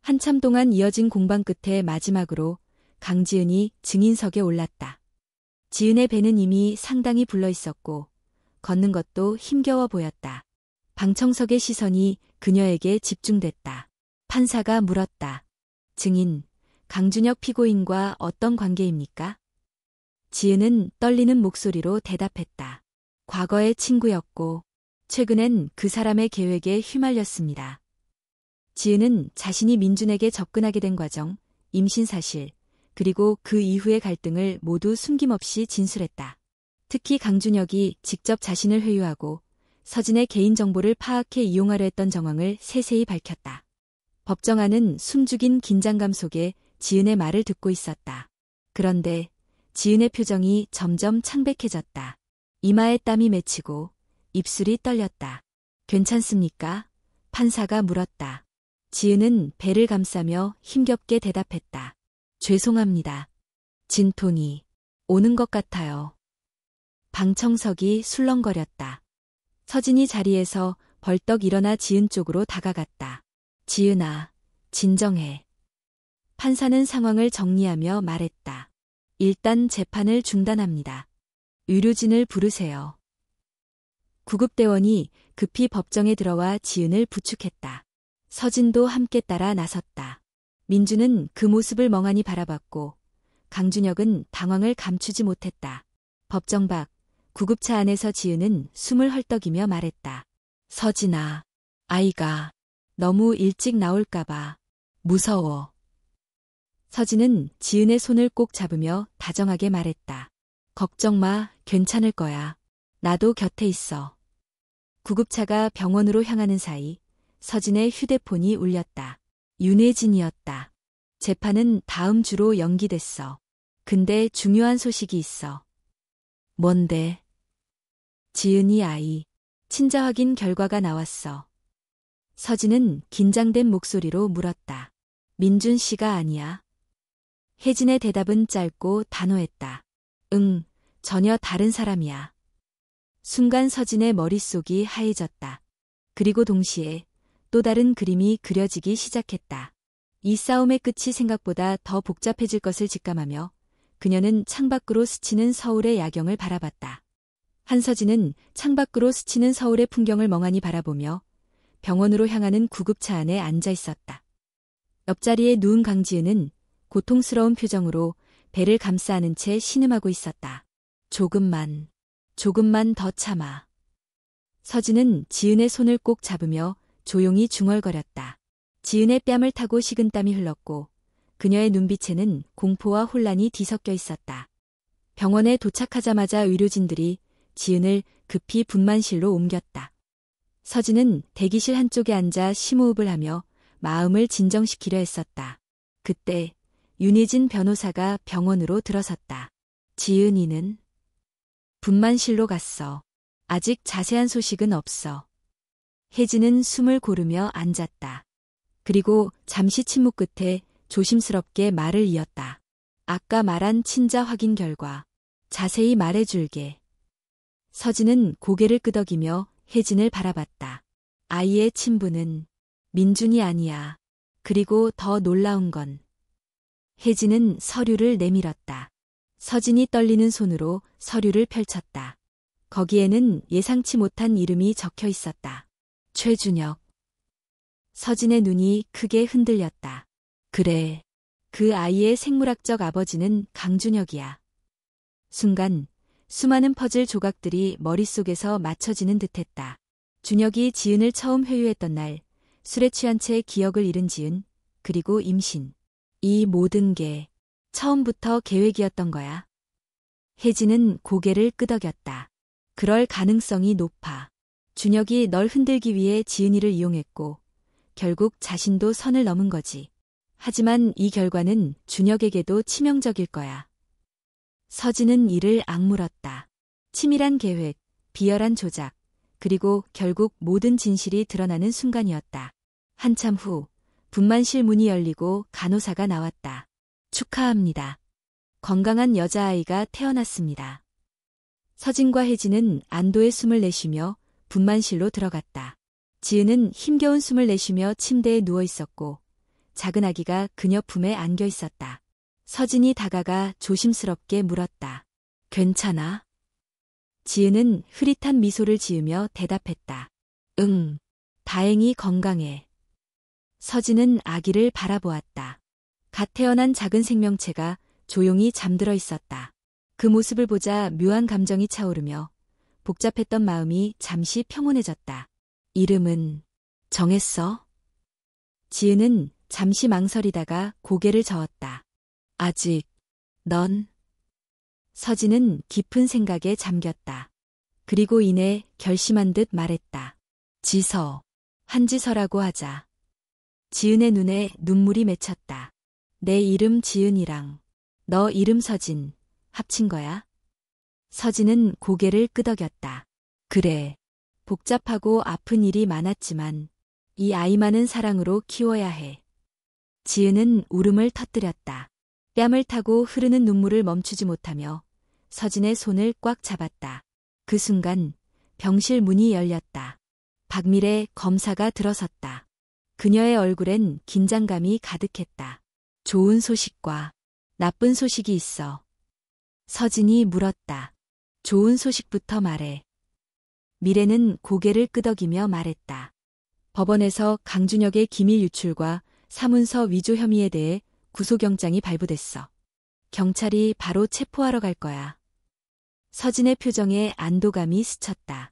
한참 동안 이어진 공방 끝에 마지막으로 강지은이 증인석에 올랐다. 지은의 배는 이미 상당히 불러 있었고 걷는 것도 힘겨워 보였다. 방청석의 시선이 그녀에게 집중됐다. 판사가 물었다. 증인, 강준혁 피고인과 어떤 관계입니까? 지은은 떨리는 목소리로 대답했다. 과거의 친구였고 최근엔 그 사람의 계획에 휘말렸습니다. 지은은 자신이 민준에게 접근하게 된 과정, 임신 사실, 그리고 그 이후의 갈등을 모두 숨김없이 진술했다. 특히 강준혁이 직접 자신을 회유하고 서진의 개인정보를 파악해 이용하려 했던 정황을 세세히 밝혔다. 법정안은 숨죽인 긴장감 속에 지은의 말을 듣고 있었다. 그런데 지은의 표정이 점점 창백해졌다. 이마에 땀이 맺히고 입술이 떨렸다. 괜찮습니까? 판사가 물었다. 지은은 배를 감싸며 힘겹게 대답했다. 죄송합니다. 진통이 오는 것 같아요. 방청석이 술렁거렸다. 서진이 자리에서 벌떡 일어나 지은 쪽으로 다가갔다. 지은아, 진정해. 판사는 상황을 정리하며 말했다. 일단 재판을 중단합니다. 의료진을 부르세요. 구급대원이 급히 법정에 들어와 지은을 부축했다. 서진도 함께 따라 나섰다. 민주는 그 모습을 멍하니 바라봤고 강준혁은 당황을 감추지 못했다. 법정 밖 구급차 안에서 지은은 숨을 헐떡이며 말했다. 서진아, 아이가 너무 일찍 나올까봐 무서워. 서진은 지은의 손을 꼭 잡으며 다정하게 말했다. 걱정 마, 괜찮을 거야. 나도 곁에 있어. 구급차가 병원으로 향하는 사이 서진의 휴대폰이 울렸다. 윤혜진이었다. 재판은 다음 주로 연기됐어. 근데 중요한 소식이 있어. 뭔데? 지은이 아이. 친자 확인 결과가 나왔어. 서진은 긴장된 목소리로 물었다. 민준 씨가 아니야? 혜진의 대답은 짧고 단호했다. 응, 전혀 다른 사람이야. 순간 서진의 머릿속이 하얘졌다. 그리고 동시에 또 다른 그림이 그려지기 시작했다. 이 싸움의 끝이 생각보다 더 복잡해질 것을 직감하며 그녀는 창밖으로 스치는 서울의 야경을 바라봤다. 한서진은 창밖으로 스치는 서울의 풍경을 멍하니 바라보며 병원으로 향하는 구급차 안에 앉아 있었다. 옆자리에 누운 강지은은 고통스러운 표정으로 배를 감싸 안은 채 신음하고 있었다. 조금만 더 참아. 서진은 지은의 손을 꼭 잡으며 조용히 중얼거렸다. 지은의 뺨을 타고 식은땀이 흘렀고 그녀의 눈빛에는 공포와 혼란이 뒤섞여 있었다. 병원에 도착하자마자 의료진들이 지은을 급히 분만실로 옮겼다. 서진은 대기실 한쪽에 앉아 심호흡을 하며 마음을 진정시키려 했었다. 그때 윤희진 변호사가 병원으로 들어섰다. 지은이는? 분만실로 갔어. 아직 자세한 소식은 없어. 혜진은 숨을 고르며 앉았다. 그리고 잠시 침묵 끝에 조심스럽게 말을 이었다. 아까 말한 친자 확인 결과 자세히 말해줄게. 서진은 고개를 끄덕이며 혜진을 바라봤다. 아이의 친부는 민준이 아니야. 그리고 더 놀라운 건 혜진은 서류를 내밀었다. 서진이 떨리는 손으로 서류를 펼쳤다. 거기에는 예상치 못한 이름이 적혀 있었다. 최준혁. 서진의 눈이 크게 흔들렸다. 그래, 그 아이의 생물학적 아버지는 강준혁이야. 순간 수많은 퍼즐 조각들이 머릿속에서 맞춰지는 듯했다. 준혁이 지은을 처음 회유했던 날, 술에 취한 채 기억을 잃은 지은, 그리고 임신. 이 모든 게 처음부터 계획이었던 거야. 혜진은 고개를 끄덕였다. 그럴 가능성이 높아. 준혁이 널 흔들기 위해 지은이를 이용했고 결국 자신도 선을 넘은 거지. 하지만 이 결과는 준혁에게도 치명적일 거야. 서진은 이를 악물었다. 치밀한 계획, 비열한 조작, 그리고 결국 모든 진실이 드러나는 순간이었다. 한참 후 분만실 문이 열리고 간호사가 나왔다. 축하합니다. 건강한 여자아이가 태어났습니다. 서진과 혜진은 안도의 숨을 내쉬며 분만실로 들어갔다. 지은은 힘겨운 숨을 내쉬며 침대에 누워 있었고 작은 아기가 그녀 품에 안겨 있었다. 서진이 다가가 조심스럽게 물었다. 괜찮아? 지은은 흐릿한 미소를 지으며 대답했다. 응, 다행히 건강해. 서진은 아기를 바라보았다. 갓 태어난 작은 생명체가 조용히 잠들어 있었다. 그 모습을 보자 묘한 감정이 차오르며 복잡했던 마음이 잠시 평온해졌다. 이름은 정했어? 지은은 잠시 망설이다가 고개를 저었다. 아직, 넌? 서진은 깊은 생각에 잠겼다. 그리고 이내 결심한 듯 말했다. 지서, 한지서라고 하자. 지은의 눈에 눈물이 맺혔다. 내 이름 지은이랑 너 이름 서진, 합친 거야? 서진은 고개를 끄덕였다. 그래, 복잡하고 아픈 일이 많았지만 이 아이만은 사랑으로 키워야 해. 지은은 울음을 터뜨렸다. 뺨을 타고 흐르는 눈물을 멈추지 못하며 서진의 손을 꽉 잡았다. 그 순간 병실 문이 열렸다. 박미래 검사가 들어섰다. 그녀의 얼굴엔 긴장감이 가득했다. 좋은 소식과 나쁜 소식이 있어. 서진이 물었다. 좋은 소식부터 말해. 미래는 고개를 끄덕이며 말했다. 법원에서 강준혁의 기밀 유출과 사문서 위조 혐의에 대해 구속영장이 발부됐어. 경찰이 바로 체포하러 갈 거야. 서진의 표정에 안도감이 스쳤다.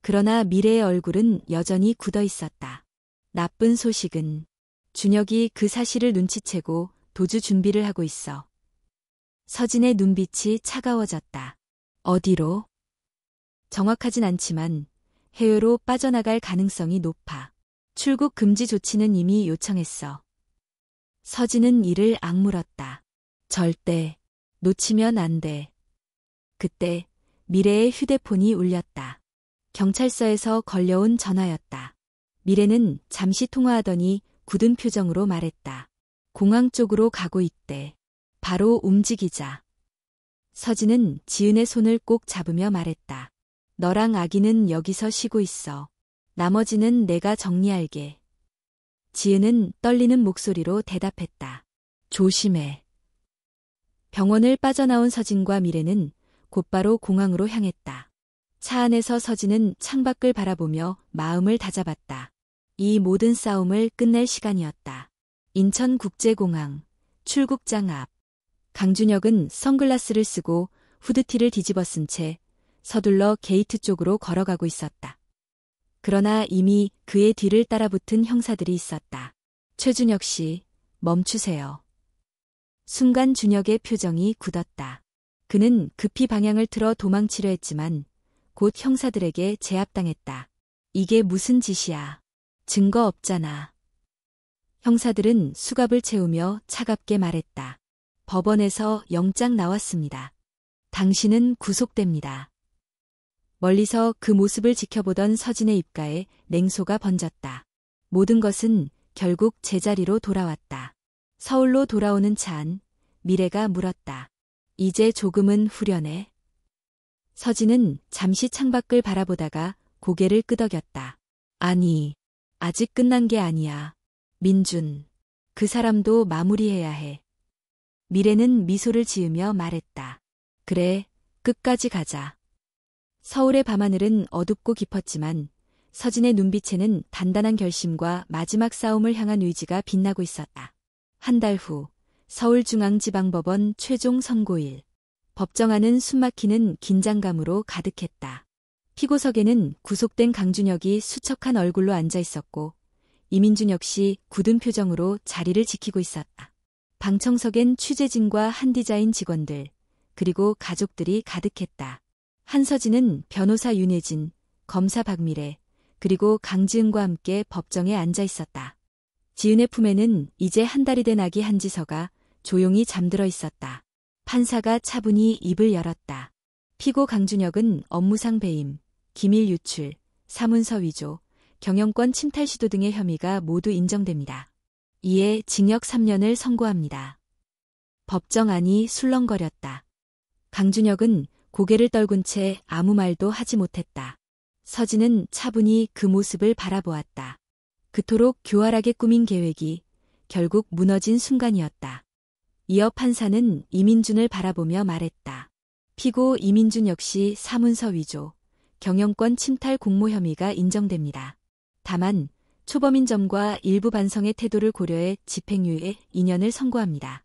그러나 미래의 얼굴은 여전히 굳어 있었다. 나쁜 소식은 준혁이 그 사실을 눈치채고 도주 준비를 하고 있어. 서진의 눈빛이 차가워졌다. 어디로? 정확하진 않지만 해외로 빠져나갈 가능성이 높아. 출국 금지 조치는 이미 요청했어. 서진은 이를 악물었다. 절대 놓치면 안 돼. 그때 미래의 휴대폰이 울렸다. 경찰서에서 걸려온 전화였다. 미래는 잠시 통화하더니 굳은 표정으로 말했다. 공항 쪽으로 가고 있대. 바로 움직이자. 서진은 지은의 손을 꼭 잡으며 말했다. 너랑 아기는 여기서 쉬고 있어. 나머지는 내가 정리할게. 지은은 떨리는 목소리로 대답했다. 조심해. 병원을 빠져나온 서진과 미래는 곧바로 공항으로 향했다. 차 안에서 서진은 창밖을 바라보며 마음을 다잡았다. 이 모든 싸움을 끝낼 시간이었다. 인천국제공항, 출국장 앞. 강준혁은 선글라스를 쓰고 후드티를 뒤집어 쓴 채 서둘러 게이트 쪽으로 걸어가고 있었다. 그러나 이미 그의 뒤를 따라붙은 형사들이 있었다. 최준혁 씨, 멈추세요. 순간 준혁의 표정이 굳었다. 그는 급히 방향을 틀어 도망치려 했지만 곧 형사들에게 제압당했다. 이게 무슨 짓이야. 증거 없잖아. 형사들은 수갑을 채우며 차갑게 말했다. 법원에서 영장 나왔습니다. 당신은 구속됩니다. 멀리서 그 모습을 지켜보던 서진의 입가에 냉소가 번졌다. 모든 것은 결국 제자리로 돌아왔다. 서울로 돌아오는 차 안, 미래가 물었다. 이제 조금은 후련해? 서진은 잠시 창밖을 바라보다가 고개를 끄덕였다. 아니, 아직 끝난 게 아니야. 민준, 그 사람도 마무리해야 해. 미래는 미소를 지으며 말했다. 그래, 끝까지 가자. 서울의 밤하늘은 어둡고 깊었지만 서진의 눈빛에는 단단한 결심과 마지막 싸움을 향한 의지가 빛나고 있었다. 한 달 후 서울중앙지방법원 최종 선고일. 법정안은 숨막히는 긴장감으로 가득했다. 피고석에는 구속된 강준혁이 수척한 얼굴로 앉아 있었고 이민준 역시 굳은 표정으로 자리를 지키고 있었다. 방청석엔 취재진과 한디자인 직원들, 그리고 가족들이 가득했다. 한서진은 변호사 윤혜진, 검사 박미래, 그리고 강지은과 함께 법정에 앉아 있었다. 지은의 품에는 이제 한 달이 된 아기 한지서가 조용히 잠들어 있었다. 판사가 차분히 입을 열었다. 피고 강준혁은 업무상 배임, 기밀 유출, 사문서 위조, 경영권 침탈 시도 등의 혐의가 모두 인정됩니다. 이에 징역 3년을 선고합니다. 법정 안이 술렁거렸다. 강준혁은 고개를 떨군 채 아무 말도 하지 못했다. 서진은 차분히 그 모습을 바라보았다. 그토록 교활하게 꾸민 계획이 결국 무너진 순간이었다. 이어 판사는 이민준을 바라보며 말했다. 피고 이민준 역시 사문서 위조, 경영권 침탈 공모 혐의가 인정됩니다. 다만 초범인 점과 일부 반성의 태도를 고려해 집행유예 2년을 선고합니다.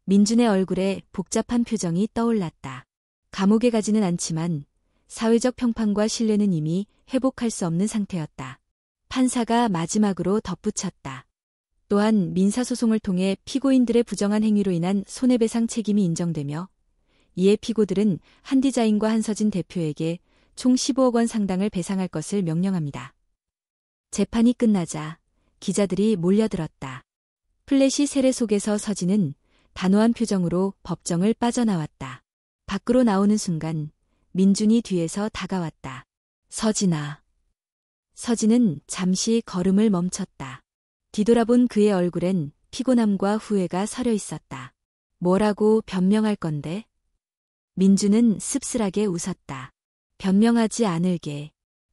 민준의 얼굴에 복잡한 표정이 떠올랐다. 감옥에 가지는 않지만 사회적 평판과 신뢰는 이미 회복할 수 없는 상태였다. 판사가 마지막으로 덧붙였다. 또한 민사소송을 통해 피고인들의 부정한 행위로 인한 손해배상 책임이 인정되며 이에 피고들은 한디자인과 한서진 대표에게 총 15억 원 상당을 배상할 것을 명령합니다. 재판이 끝나자 기자들이 몰려들었다. 플래시 세례 속에서 서진은 단호한 표정으로 법정을 빠져나왔다. 밖으로 나오는 순간 민준이 뒤에서 다가왔다. 서진아. 서진은 잠시 걸음을 멈췄다. 뒤돌아본 그의 얼굴엔 피곤함과 후회가 서려 있었다. 뭐라고 변명할 건데? 민준은 씁쓸하게 웃었다. 변명하지 않을게.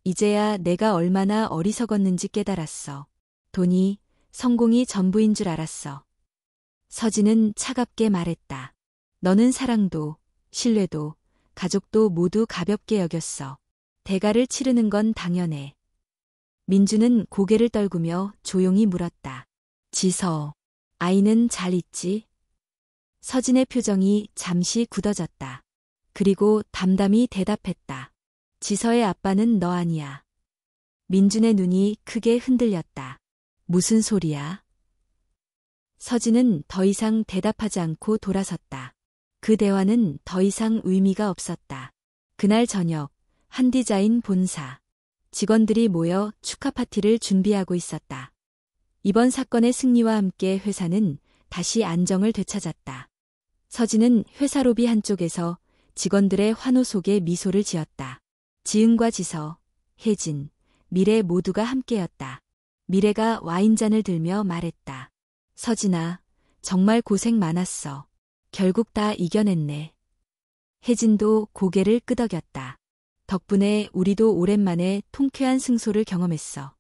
이제야 내가 얼마나 어리석었는지 깨달았어. 돈이, 성공이 전부인 줄 알았어. 서진은 차갑게 말했다. 너는 사랑도, 신뢰도, 가족도 모두 가볍게 여겼어. 대가를 치르는 건 당연해. 민주는 고개를 떨구며 조용히 물었다. 지서, 아이는 잘 있지? 서진의 표정이 잠시 굳어졌다. 그리고 담담히 대답했다. 지서의 아빠는 너 아니야. 민준의 눈이 크게 흔들렸다. 무슨 소리야? 서진은 더 이상 대답하지 않고 돌아섰다. 그 대화는 더 이상 의미가 없었다. 그날 저녁, 한디자인 본사. 직원들이 모여 축하 파티를 준비하고 있었다. 이번 사건의 승리와 함께 회사는 다시 안정을 되찾았다. 서진은 회사 로비 한쪽에서 직원들의 환호 속에 미소를 지었다. 지은과 지서, 혜진, 미래 모두가 함께였다. 미래가 와인잔을 들며 말했다. 서진아, 정말 고생 많았어. 결국 다 이겨냈네. 혜진도 고개를 끄덕였다. 덕분에 우리도 오랜만에 통쾌한 승소를 경험했어.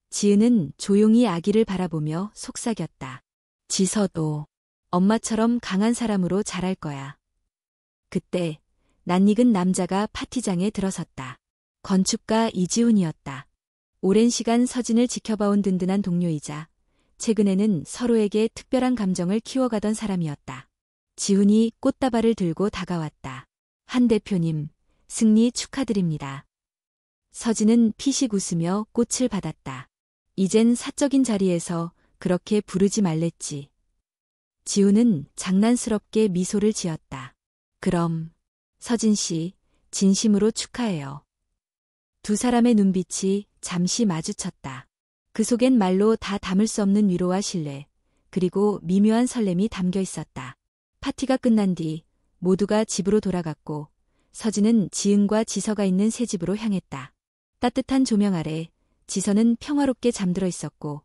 지은은 조용히 아기를 바라보며 속삭였다. 지서도 엄마처럼 강한 사람으로 자랄 거야. 그때 낯익은 남자가 파티장에 들어섰다. 건축가 이지훈이었다. 오랜 시간 서진을 지켜봐온 든든한 동료이자 최근에는 서로에게 특별한 감정을 키워가던 사람이었다. 지훈이 꽃다발을 들고 다가왔다. 한 대표님, 승리 축하드립니다. 서진은 피식 웃으며 꽃을 받았다. 이젠 사적인 자리에서 그렇게 부르지 말랬지. 지훈은 장난스럽게 미소를 지었다. 그럼, 서진 씨, 진심으로 축하해요. 두 사람의 눈빛이 잠시 마주쳤다. 그 속엔 말로 다 담을 수 없는 위로와 신뢰, 그리고 미묘한 설렘이 담겨 있었다. 파티가 끝난 뒤 모두가 집으로 돌아갔고 서진은 지은과 지서가 있는 새 집으로 향했다. 따뜻한 조명 아래 지서는 평화롭게 잠들어 있었고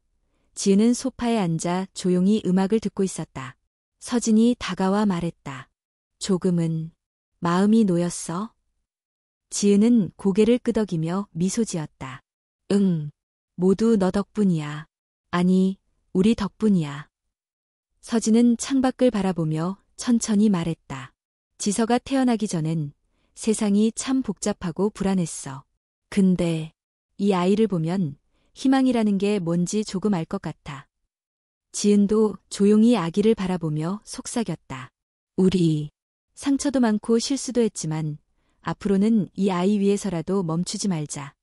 지은은 소파에 앉아 조용히 음악을 듣고 있었다. 서진이 다가와 말했다. 조금은 마음이 놓였어? 지은은 고개를 끄덕이며 미소 지었다. 응, 모두 너 덕분이야. 아니, 우리 덕분이야. 서진은 창밖을 바라보며 천천히 말했다. 지서가 태어나기 전엔 세상이 참 복잡하고 불안했어. 근데 이 아이를 보면 희망이라는 게 뭔지 조금 알 것 같아. 지은도 조용히 아기를 바라보며 속삭였다. 우리 상처도 많고 실수도 했지만 앞으로는 이 아이 위해서라도 멈추지 말자.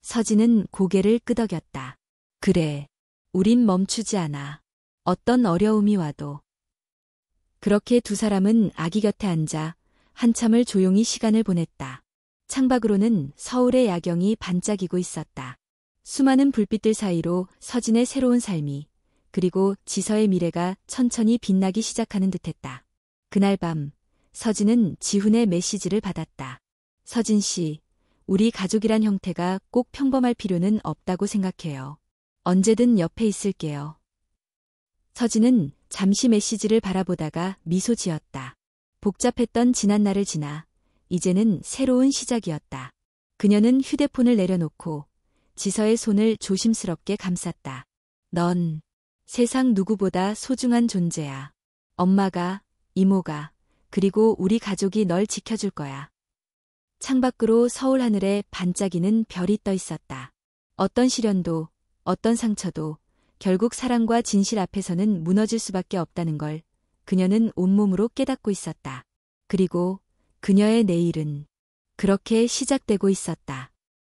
서진은 고개를 끄덕였다. 그래, 우린 멈추지 않아. 어떤 어려움이 와도. 그렇게 두 사람은 아기 곁에 앉아 한참을 조용히 시간을 보냈다. 창밖으로는 서울의 야경이 반짝이고 있었다. 수많은 불빛들 사이로 서진의 새로운 삶이, 그리고 지서의 미래가 천천히 빛나기 시작하는 듯했다. 그날 밤, 서진은 지훈의 메시지를 받았다. 서진 씨, 우리 가족이란 형태가 꼭 평범할 필요는 없다고 생각해요. 언제든 옆에 있을게요. 서진은 잠시 메시지를 바라보다가 미소 지었다. 복잡했던 지난날을 지나 이제는 새로운 시작이었다. 그녀는 휴대폰을 내려놓고 지서의 손을 조심스럽게 감쌌다. 넌 세상 누구보다 소중한 존재야. 엄마가, 이모가, 그리고 우리 가족이 널 지켜줄 거야. 창밖으로 서울 하늘에 반짝이는 별이 떠 있었다. 어떤 시련도, 어떤 상처도 결국 사랑과 진실 앞에서는 무너질 수밖에 없다는 걸 그녀는 온몸으로 깨닫고 있었다. 그리고 그녀의 내일은 그렇게 시작되고 있었다.